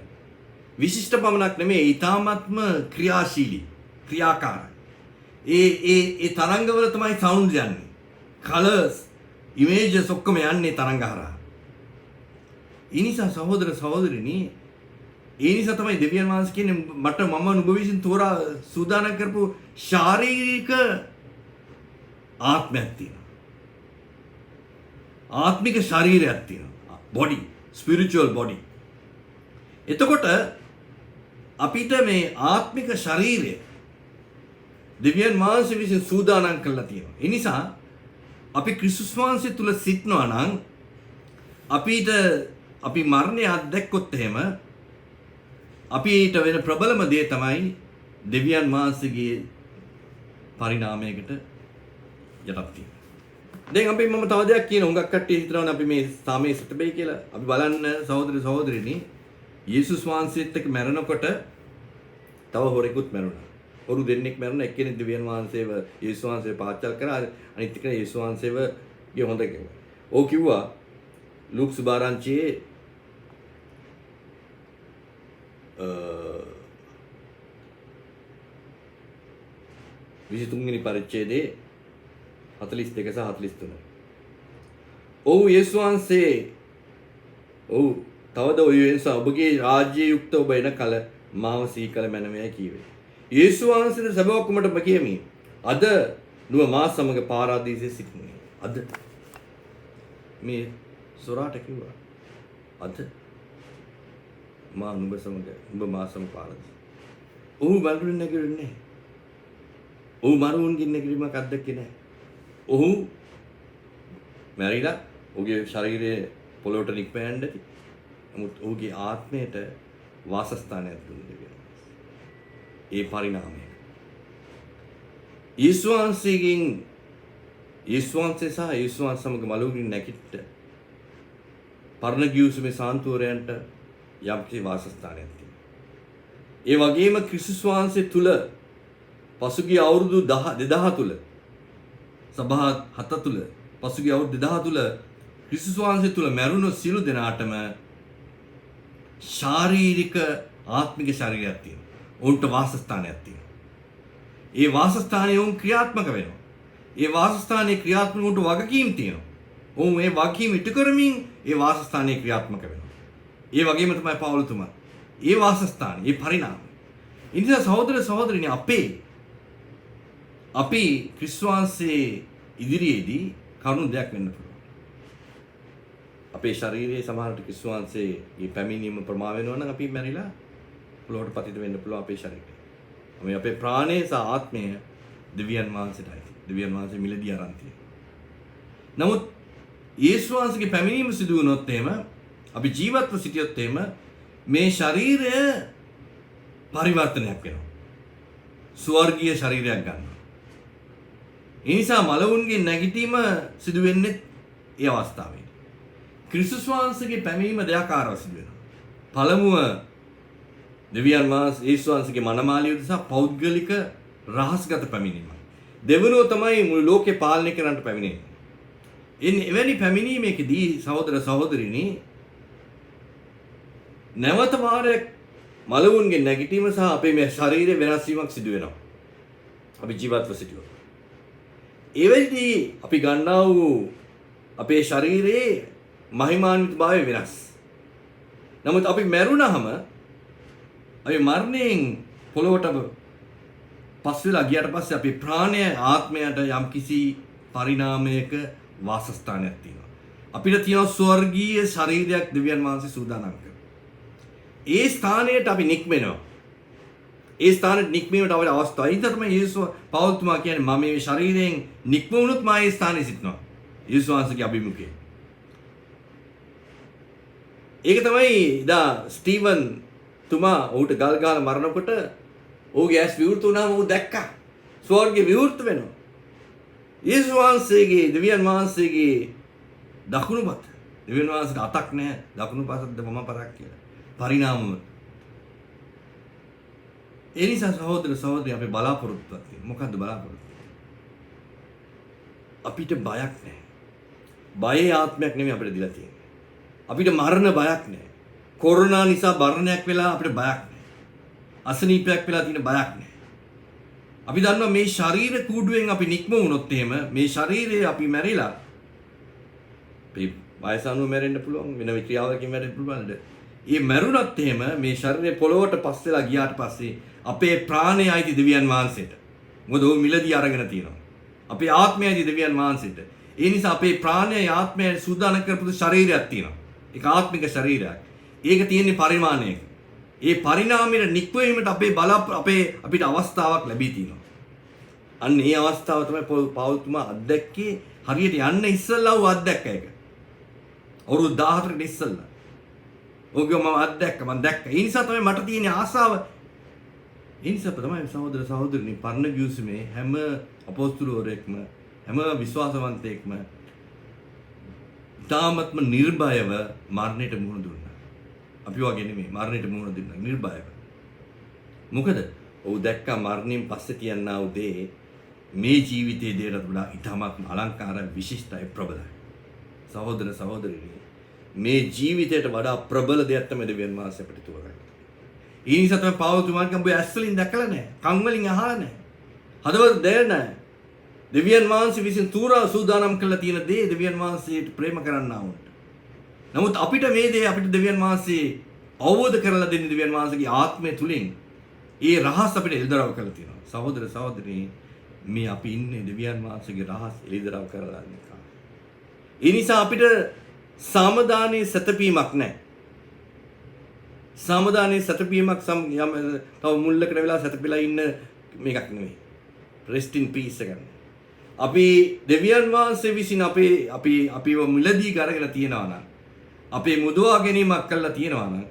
විශිෂ්ට පමණක් නෙමෙයි ඊ타ත්ම ක්‍රියාශීලී, ක්‍රියාකාරයි. ඒ තරංගවල තමයි සවුන්ඩ් යන්නේ. කලර්ස්, ඉමේජස් ඔක්කොම යන්නේ තරංග හරහා. ඒ නිසා සහෝදර සහෝදරිනි, ඒ නිසා තමයි දෙවියන් වහන්සේ කියන්නේ මට මම නුඹ විසින් තෝරා සූදානම් කරපු ශාරීරික ආත්මයක් තියෙනවා. ආත්මික ශරීරයක් තියෙනවා. Body, spiritual body. එතකොට අපිට මේ ආත්මික ශරීරය දෙවියන් වහන්සේ විසින් සූදානම් කරලා තියෙනවා. ඒ නිසා අපි ක්‍රිස්තුස් වහන්සේ තුල සිටනවා නම් අපි මරණය අත්දැක්කොත් එහෙම අපිට වෙන ප්‍රබලම දේ තමයි දෙවියන් වහන්සේගේ පරිණාමයකට යටත් වීම. දැන් අපි මම තව දෙයක් කියන හුඟක් කට්ටිය හිතනවානේ අපි මේ සාමයේ සිට බෑ කියලා. අපි බලන්න සහෝදර සහෝදරිනි, යේසුස් වහන්සේත් එක්ක මැරෙනකොට තව හොරෙකුත් මැරුණා. හොරු දෙන්නෙක් මැරුණා. එක්කෙනෙක් දෙවියන් වහන්සේව යේසුස් වහන්සේ පාච්චල් කරා. අනිත් එක්කෙනා යේසුස් වහන්සේව ගේ හොඳ කිව්වා. ඕක කිව්වා ලූක් සුභාරංචියේ 23 වෙනි පරිච්ඡේදයේ 42 සහ 43. ඔව් යේසුස් වහන්සේ තවද ඔය නිසා ඔබගේ රාජ්‍ය යුක්ත ඔබ එන කල මාව සීකල මැනවයි කීවේ. යේසුස් වහන්සේ සබවකුමට ඔබ කියමි. අද නුඹ මා සමග පාරාදීසයේ සිටින්නේ. අද මේ සොරාට කිව්වා. අද මා නුඹ සමග නුඹ මා සමග පාරාදීස. ඔහු බල්රුන් නැගිරින්නේ. ඔහු මරුන්ගින් නැගිරීමක් අත්දැකේ නැහැ. ඔහු මැරිලා ඔහුගේ ශරීරය පොළොවට නික්මයන් ඇති. නමුත් ඔහුගේ ආත්මයට වාසස්ථානයක් දුන්නේ දෙවියන්. ඒ පරිණාමය. යේසුස් වහන්සේ සහ යේසුස් වහන්සේ සමග මළුන්ගින් නැගිට පරණ ගිවිසුමේ සාන්තුවරයන්ට යම්කිසි වාසස්ථානයක් තියෙනවා. ඒ වගේම ක්‍රිස්තුස් වහන්සේ තුල පසුගිය අවුරුදු 2000 තුල සභා 7 තුල පසුගිය අවුරුදු 2000 තුල ක්‍රිස්තුස් වහන්සේ තුල මැරුණු සියලු දෙනාටම ශාරීරික ආත්මික ශරීරයක් තියෙනවා. උන්ට වාසස්ථානයක් තියෙනවා. ඒ වාසස්ථානයේ උන් ක්‍රියාත්මක වෙනවා. ඒ වාසස්ථානයේ ක්‍රියාත්මක උන්ට වගකීම් තියෙනවා. උන් මේ වගකීම් ඉටු කරමින් ඒ වාසස්ථානයේ ක්‍රියාත්මක වෙනවා. ඒ වගේම තමයි පවුලතුමා. ඒ වාසස්ථාන, ඒ පරිණාමය. ඒ නිසා සහෝදර සහෝදරිනි අපි ක්‍රිස්තුස් වහන්සේ ඉදිරියේදී කරුණු දෙයක් වෙන්න පුළුවන්. අපේ ශරීරයේ සමහරට ක්‍රිස්තුස් වහන්සේගේ පැමිණීම ප්‍රමා වෙනවා නම් අපි මැරිලා පොළොවට පතිත වෙන්න පුළුවන් අපේ ශරීරය. මේ අපේ ප්‍රාණය සහ ආත්මය දෙවියන් වහන්සේටයි. දෙවියන් වහන්සේ මිලදී අරන් තියෙනවා. නමුත් යේසුස් වහන්සේගේ පැමිණීම සිදු වුණොත් එහෙම අපි ජීවත්ව සිටියොත් එහෙම මේ ශරීරය පරිවර්තනයක් වෙනවා. ස්වර්ගීය ශරීරයක් ගන්නවා. ඒ නිසා මලවුන්ගේ නැගිටීම සිදු වෙන්නේ ඒ අවස්ථාවේදී. ක්‍රිස්තුස් වහන්සේගේ පැමිණීම දෙආකාරව සිදු වෙනවා. පළමුව දෙවියන් වහන්සේ යේසුස් වහන්සේගේ මනමාලිය උදෙසා පෞද්ගලික රහස්ගත පැමිණීම. දෙවනුව තමයි මුළු ලෝකේ පාලනය කරන්නට පැමිණෙන්නේ. එවැනි පැමිණීමේදී සහෝදර සහෝදරිනි නැවත වාරයක් මළවුන්ගේ නැගිටීම සහ අපේ මේ ශරීරයේ වෙනස් වීමක් සිදු වෙනවා. අපි ජීවත්ව සිටියොත්. ඒ වෙලෙදී අපි ගන්නා වූ අපේ ශරීරයේ මහිමාන්විතභාවය වෙනස්. නමුත් අපි මැරුණහම අපි මරණයෙන් පොළොවට පස් වෙලා ගියට පස්සේ අපේ ප්‍රාණය ආත්මයට යම්කිසි පරිණාමයක වාසස්ථානයක් තියෙනවා. අපිට තියෙනවා ස්වර්ගීය ශරීරයක් දෙවියන් වහන්සේ සූදානම් කරලා. ඒ ස්ථානයට අපි නික්මෙනවා. ඒ ස්ථානයට නික්මීමට අවශ්‍ය අවස්ථාව. ඒ තමයි යේසුස් පෞල්තුමා කියන්නේ මම මේ ශරීරයෙන් නික්ම වුණොත් මා ඒ ස්ථානයේ සිටිනවා. යේසුස් වහන්සේගේ අභිමුඛය. ඒක තමයි දා ස්ටීවන් තුමා ඌට ගල් ගහලා මරනකොට ඌගේ ඇස් විවෘත වුණාම ඌ දැක්කා. ස්වර්ගේ විවෘත වෙනවා. යේසුස් වහන්සේගේ දෙවියන් වහන්සේගේ දකුණු පත. දෙවියන් වහන්සේට අතක් නැහැ. දකුණු පතද මම පරක් කියලා. පරිණාමම. ඒ නිසා සහෝදර සහෝදරිය අපි බලාපොරොත්තුවක් තියෙනවා. මොකද්ද බලාපොරොත්තුව? අපිට බයක් නැහැ. බයේ ආත්මයක් නෙමෙයි අපිට දීලා තියෙන්නේ. අපිට මරණ බයක් නැහැ. කොරෝනා නිසා මරණයක් වෙලා අපිට බයක් නැහැ. අසනීපයක් වෙලා තියෙන බයක් නැහැ. අපි දන්නවා මේ ශරීර කූඩුවෙන් අපි නික්ම වුණොත් එහෙම මේ ශරීරය අපි මැරිලා අපි වයසනුව මැරෙන්න පුළුවන් වෙන ක්‍රියාවකින් මැරෙන්න පුළුවන්ද? ඒ මැරුණත් එහෙම මේ ශරීරය පොළොවට පස් වෙලා ගියාට පස්සේ අපේ ප්‍රාණය අයිති දෙවියන් වහන්සේට. මොකද ਉਹ මිලදී අරගෙන තියෙනවා. අපේ ආත්මය අයිති දෙවියන් වහන්සේට. ඒ නිසා අපේ ප්‍රාණය ආත්මය සූදානම් කරපු ශරීරයක් තියෙනවා. ඒක ආත්මික ශරීරයක්. ඒක තියෙන්නේ පරිමාණයක. ඒ පරිණාමයට නික්මවීමට අපිට අවස්ථාවක් ලැබී තියෙනවා. අන්න ඒ අවස්ථාව තමයි පෞල්තුමා අත්දැක්කේ හරියට යන්න ඉස්සෙල්ලා ඌ අත්දැක්ක එක. අවුරුදු 14කට ඉස්සෙල්ලා. ඕක මම දැක්ක. ඒ නිසා තමයි මට තියෙන ආසාව. ඒ නිසා තමයි සහෝදර සහෝදරිනි පරණ ගිවිසුමේ හැම අපොස්තුලවරයෙක්ම හැම විශ්වාසවන්තයෙක්ම තාමත්ම නිර්භයව මරණයට මුහුණ දුන්නා. අපි වගේ නෙමෙයි මරණයට මුහුණ දුන්නා නිර්භයව. මොකද ඔහු දැක්කා මරණයෙන් පස්සේ තියන්නා වූ දේ මේ ජීවිතයේ දේට වඩා ඉතාමත්ම අලංකාර විශිෂ්ටයි ප්‍රබලයි. සහෝදර සහෝදරිනි මේ ජීවිතයට වඩා ප්‍රබල දෙයක් තමයි දෙවියන් වහන්සේ අපිට තෝරගන්නේ. ඒ නිසා තමයි පෞල්තුමාට උඹ ඇස් වලින් දැකලා නැහැ, කන් වලින් අහලා නැහැ, හදවත දැන නැහැ. දෙවියන් වහන්සේ විසින් තෝරා සූදානම් කළා තියෙන දේ දෙවියන් වහන්සේට ප්‍රේම කරන්නා වුන්ට. නමුත් අපිට මේ දේ අපිට දෙවියන් වහන්සේ අවබෝධ කරලා දෙන්නේ දෙවියන් වහන්සේගේ ආත්මය තුලින්. ඒ රහස් අපිට එළිදරව් කරලා තියෙනවා. සහෝදර සහෝදරී මේ අපි ඉන්නේ දෙවියන් වහන්සේගේ රහස් එළිදරව් කරලා ඉන්න කාලේ. ඒ නිසා අපිට සාමදානයේ සැතපීමක් නැහැ. සාමදානයේ සැතපීමක් තව මුල්ලකට වෙලා සැතපීලා ඉන්න මේකක් නෙවෙයි. rest in peace එකක්. අපි දෙවියන් වහන්සේ විසින් අපිව මුලදී අරගෙන තියනවා නම් අපේ මුදවා ගැනීමක් කළා තියනවා නම්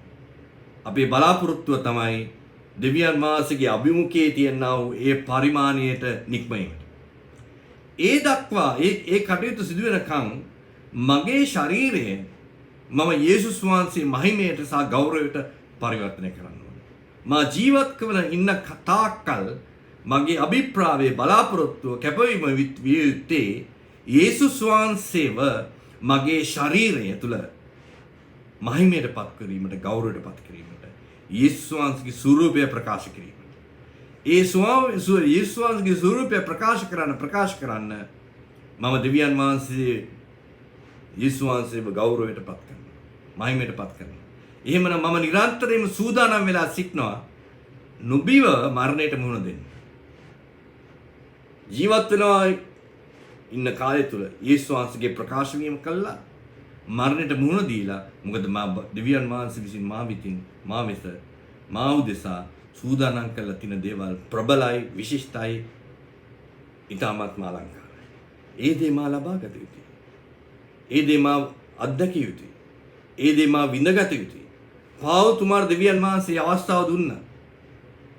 අපේ බලාපොරොත්තුව තමයි දෙවියන් වහන්සේගේ අභිමුඛයේ තියනා වූ ඒ පරිමාණයට නික්මීමට. ඒ දක්වා ඒ කටයුතු සිදු වෙනකන් මගේ ශරීරය මම යේසුස් වහන්සේ මහිමයට සහ ගෞරවයට පරිවර්තනය කරන්න ඕනේ. මා ජීවත් කරන ඉන්න තාක්කල් මගේ අභිප්‍රායයේ බලාපොරොත්තුව කැපවීම විය යුත්තේ යේසුස් වහන්සේව මගේ ශරීරය තුළ මහිමයට පත් කිරීමට ගෞරවයට පත් කිරීමට යේසුස් වහන්සේගේ ස්වරූපය ප්‍රකාශ කිරීමට. ඒ යේසුස් වහන්සේගේ ස්වරූපය ප්‍රකාශ කරන්න මම දෙවියන් වහන්සේ යේසුස් වහන්සේව ගෞරවයට පත් කරනවා. මහිමයට පත් කරනවා. එහෙමනම් මම නිරන්තරයෙන්ම සූදානම් වෙලා සිටනවා නොබිව මරණයට මුහුණ දෙන්න. ජීවත් වෙනවා ඉන්න කාලය තුල යේසුස් වහන්සේගේ ප්‍රකාශ වීම කළා මරණයට මුහුණ දීලා මොකද මා දෙවියන් වහන්සේ විසින් මා වෙත මා උදෙසා සූදානම් කළ තියෙන දේවල් ප්‍රබලයි විශිෂ්ටයි ඊටමත්ම අලංකාරයි. ඒ දේ මා ලබා ගත යුතුයි. ඒ දේ මා අත්දැකිය යුතුයි. ඒ දේ මා විඳගත යුතුයි. පෞල්තුමාට දෙවියන් වහන්සේ අවස්ථාව දුන්නා.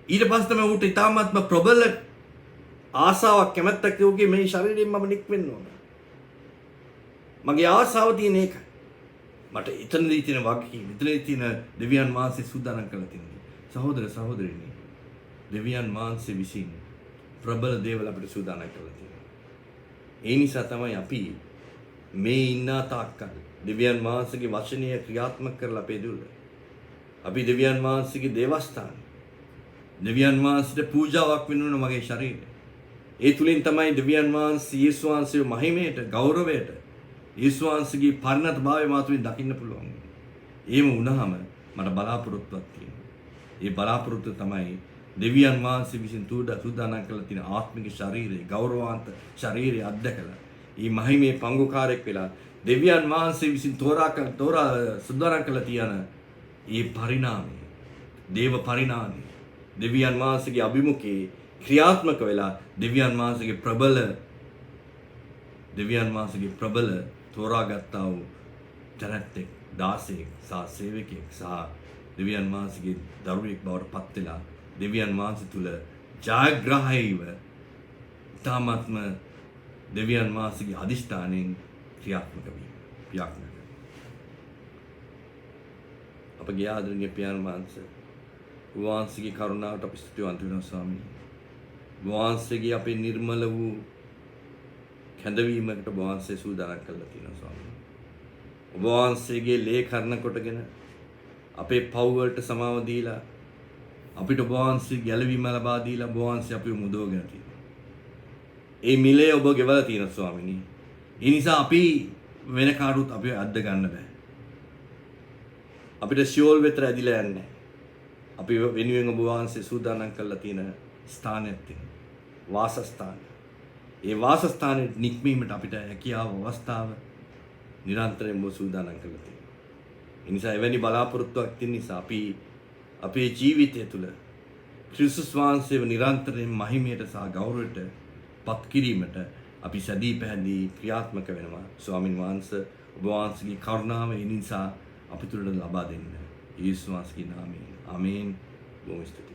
ඊට පස්සේ තමයි ඌට ඊටමත්ම ප්‍රබල ආසාවක් කැමැත්තක් යෝගේ මේ ශරීරයෙන් මම නික්මෙන්න ඕන. මගේ ආසාව තියෙන එක. මට එතනදී තියෙන වගකීම, එතනදී තියෙන දෙවියන් වහන්සේ සූදානම් කරලා තියෙනවා. සහෝදර සහෝදරිනි, දෙවියන් වහන්සේ විසින් ප්‍රබල දේවල් අපිට සූදානම් කරලා තියෙනවා. ඒ නිසා තමයි අපි මේ ඉන්න තාක්කල් දෙවියන් වහන්සේගේ වචනය ක්‍රියාත්මක කරලා අපේ දුර අපි දෙවියන් වහන්සේගේ දේවස්ථාන. දෙවියන් වහන්සේට පූජාවක් වෙනුන මගේ ශරීරය. ඒ තුලින් තමයි දෙවියන් වහන්සේ යේසුස් වහන්සේගේ මහිමයට, ගෞරවයට, යේසුස් වහන්සේගේ පරිණතභාවය මාතුලින් දකින්න පුළුවන්. එහෙම වුණාම මට බලාපොරොත්තුවක් තියෙනවා. ඒ බලාපොරොත්තුව තමයි දෙවියන් වහන්සේ විසින් සූදානම් කරලා තියෙන ආත්මික ශරීරය, ගෞරවාන්ත ශරීරය අත්දකලා, මේ මහිමේ පංගුකාරයෙක් වෙලා දෙවියන් වහන්සේ විසින් තෝරා සූදානම් කරලා තියෙන මේ පරිණාමය, දේව පරිණාමය, දෙවියන් වහන්සේගේ අභිමුඛයේ ක්‍රියාත්මක වෙලා දෙවියන් වහන්සේගේ ප්‍රබල තෝරාගත්තා වූ තැනැත්තෙක්, දාසයෙක් සහ සේවකයෙක් සහ දෙවියන් වහන්සේගේ දරුවෙක් බවට පත් වෙලා දෙවියන් වහන්සේ තුල ජයග්‍රාහීව තාමත්ම දෙවියන් වහන්සේගේ අදිෂ්ඨානයෙන් ක්‍රියාත්මක වීම. අපගේ ආදරණීය පියාණන් වහන්සේ, වහන්සේගේ කරුණාවට අපි ස්තුතිවන්ත වෙනවා ස්වාමීනි. වහන්සේගේ අපේ නිර්මල වූ කැඳවීමකට වහන්සේ සූදානම් කරලා තියෙනවා ස්වාමීනි. වහන්සේගේ ලේ කරන කොටගෙන අපේ පව් වලට සමාව දීලා අපිට වහන්සේ ගැලවීම ලබා දීලා වහන්සේ අපිව මුදවගෙන තියෙනවා. ඒ මිලේ ඔබ ගෙවලා තියෙනවා ස්වාමීනි. ඒ නිසා අපි වෙන කාටවත් අපිව අද්ද ගන්න බෑ. අපිට ෂෝල් වෙතර ඇදිලා යන්නේ. අපි වෙනුවෙන් ඔබ වහන්සේ සූදානම් කරලා තියෙන ස්ථානයක් තියෙනවා. වාසස්ථාන. ඒ වාසස්ථානයේ නික්මීමට අපිට හැකියාව, අවස්ථාව නිරන්තරයෙන්ම සූදානම් කරලා තියෙනවා. ඒ නිසා එවැනි බලාපොරොත්තුවක් තියෙන නිසා අපි අපේ ජීවිතය තුළ ක්‍රිස්තුස් වහන්සේව නිරන්තරයෙන් මහිමයට සහ ගෞරවයට පත් කිරීමට අපි සැදී පැහැදී ක්‍රියාත්මක වෙනවා. ස්වාමින් වහන්සේ ඔබ වහන්සේගේ කරුණාව ඒ නිසා අපි තුළට ලබා දෙන්න. යේසුස් වහන්සේගේ නාමයෙන්. ආමේන්. බොහොම ස්තුතියි.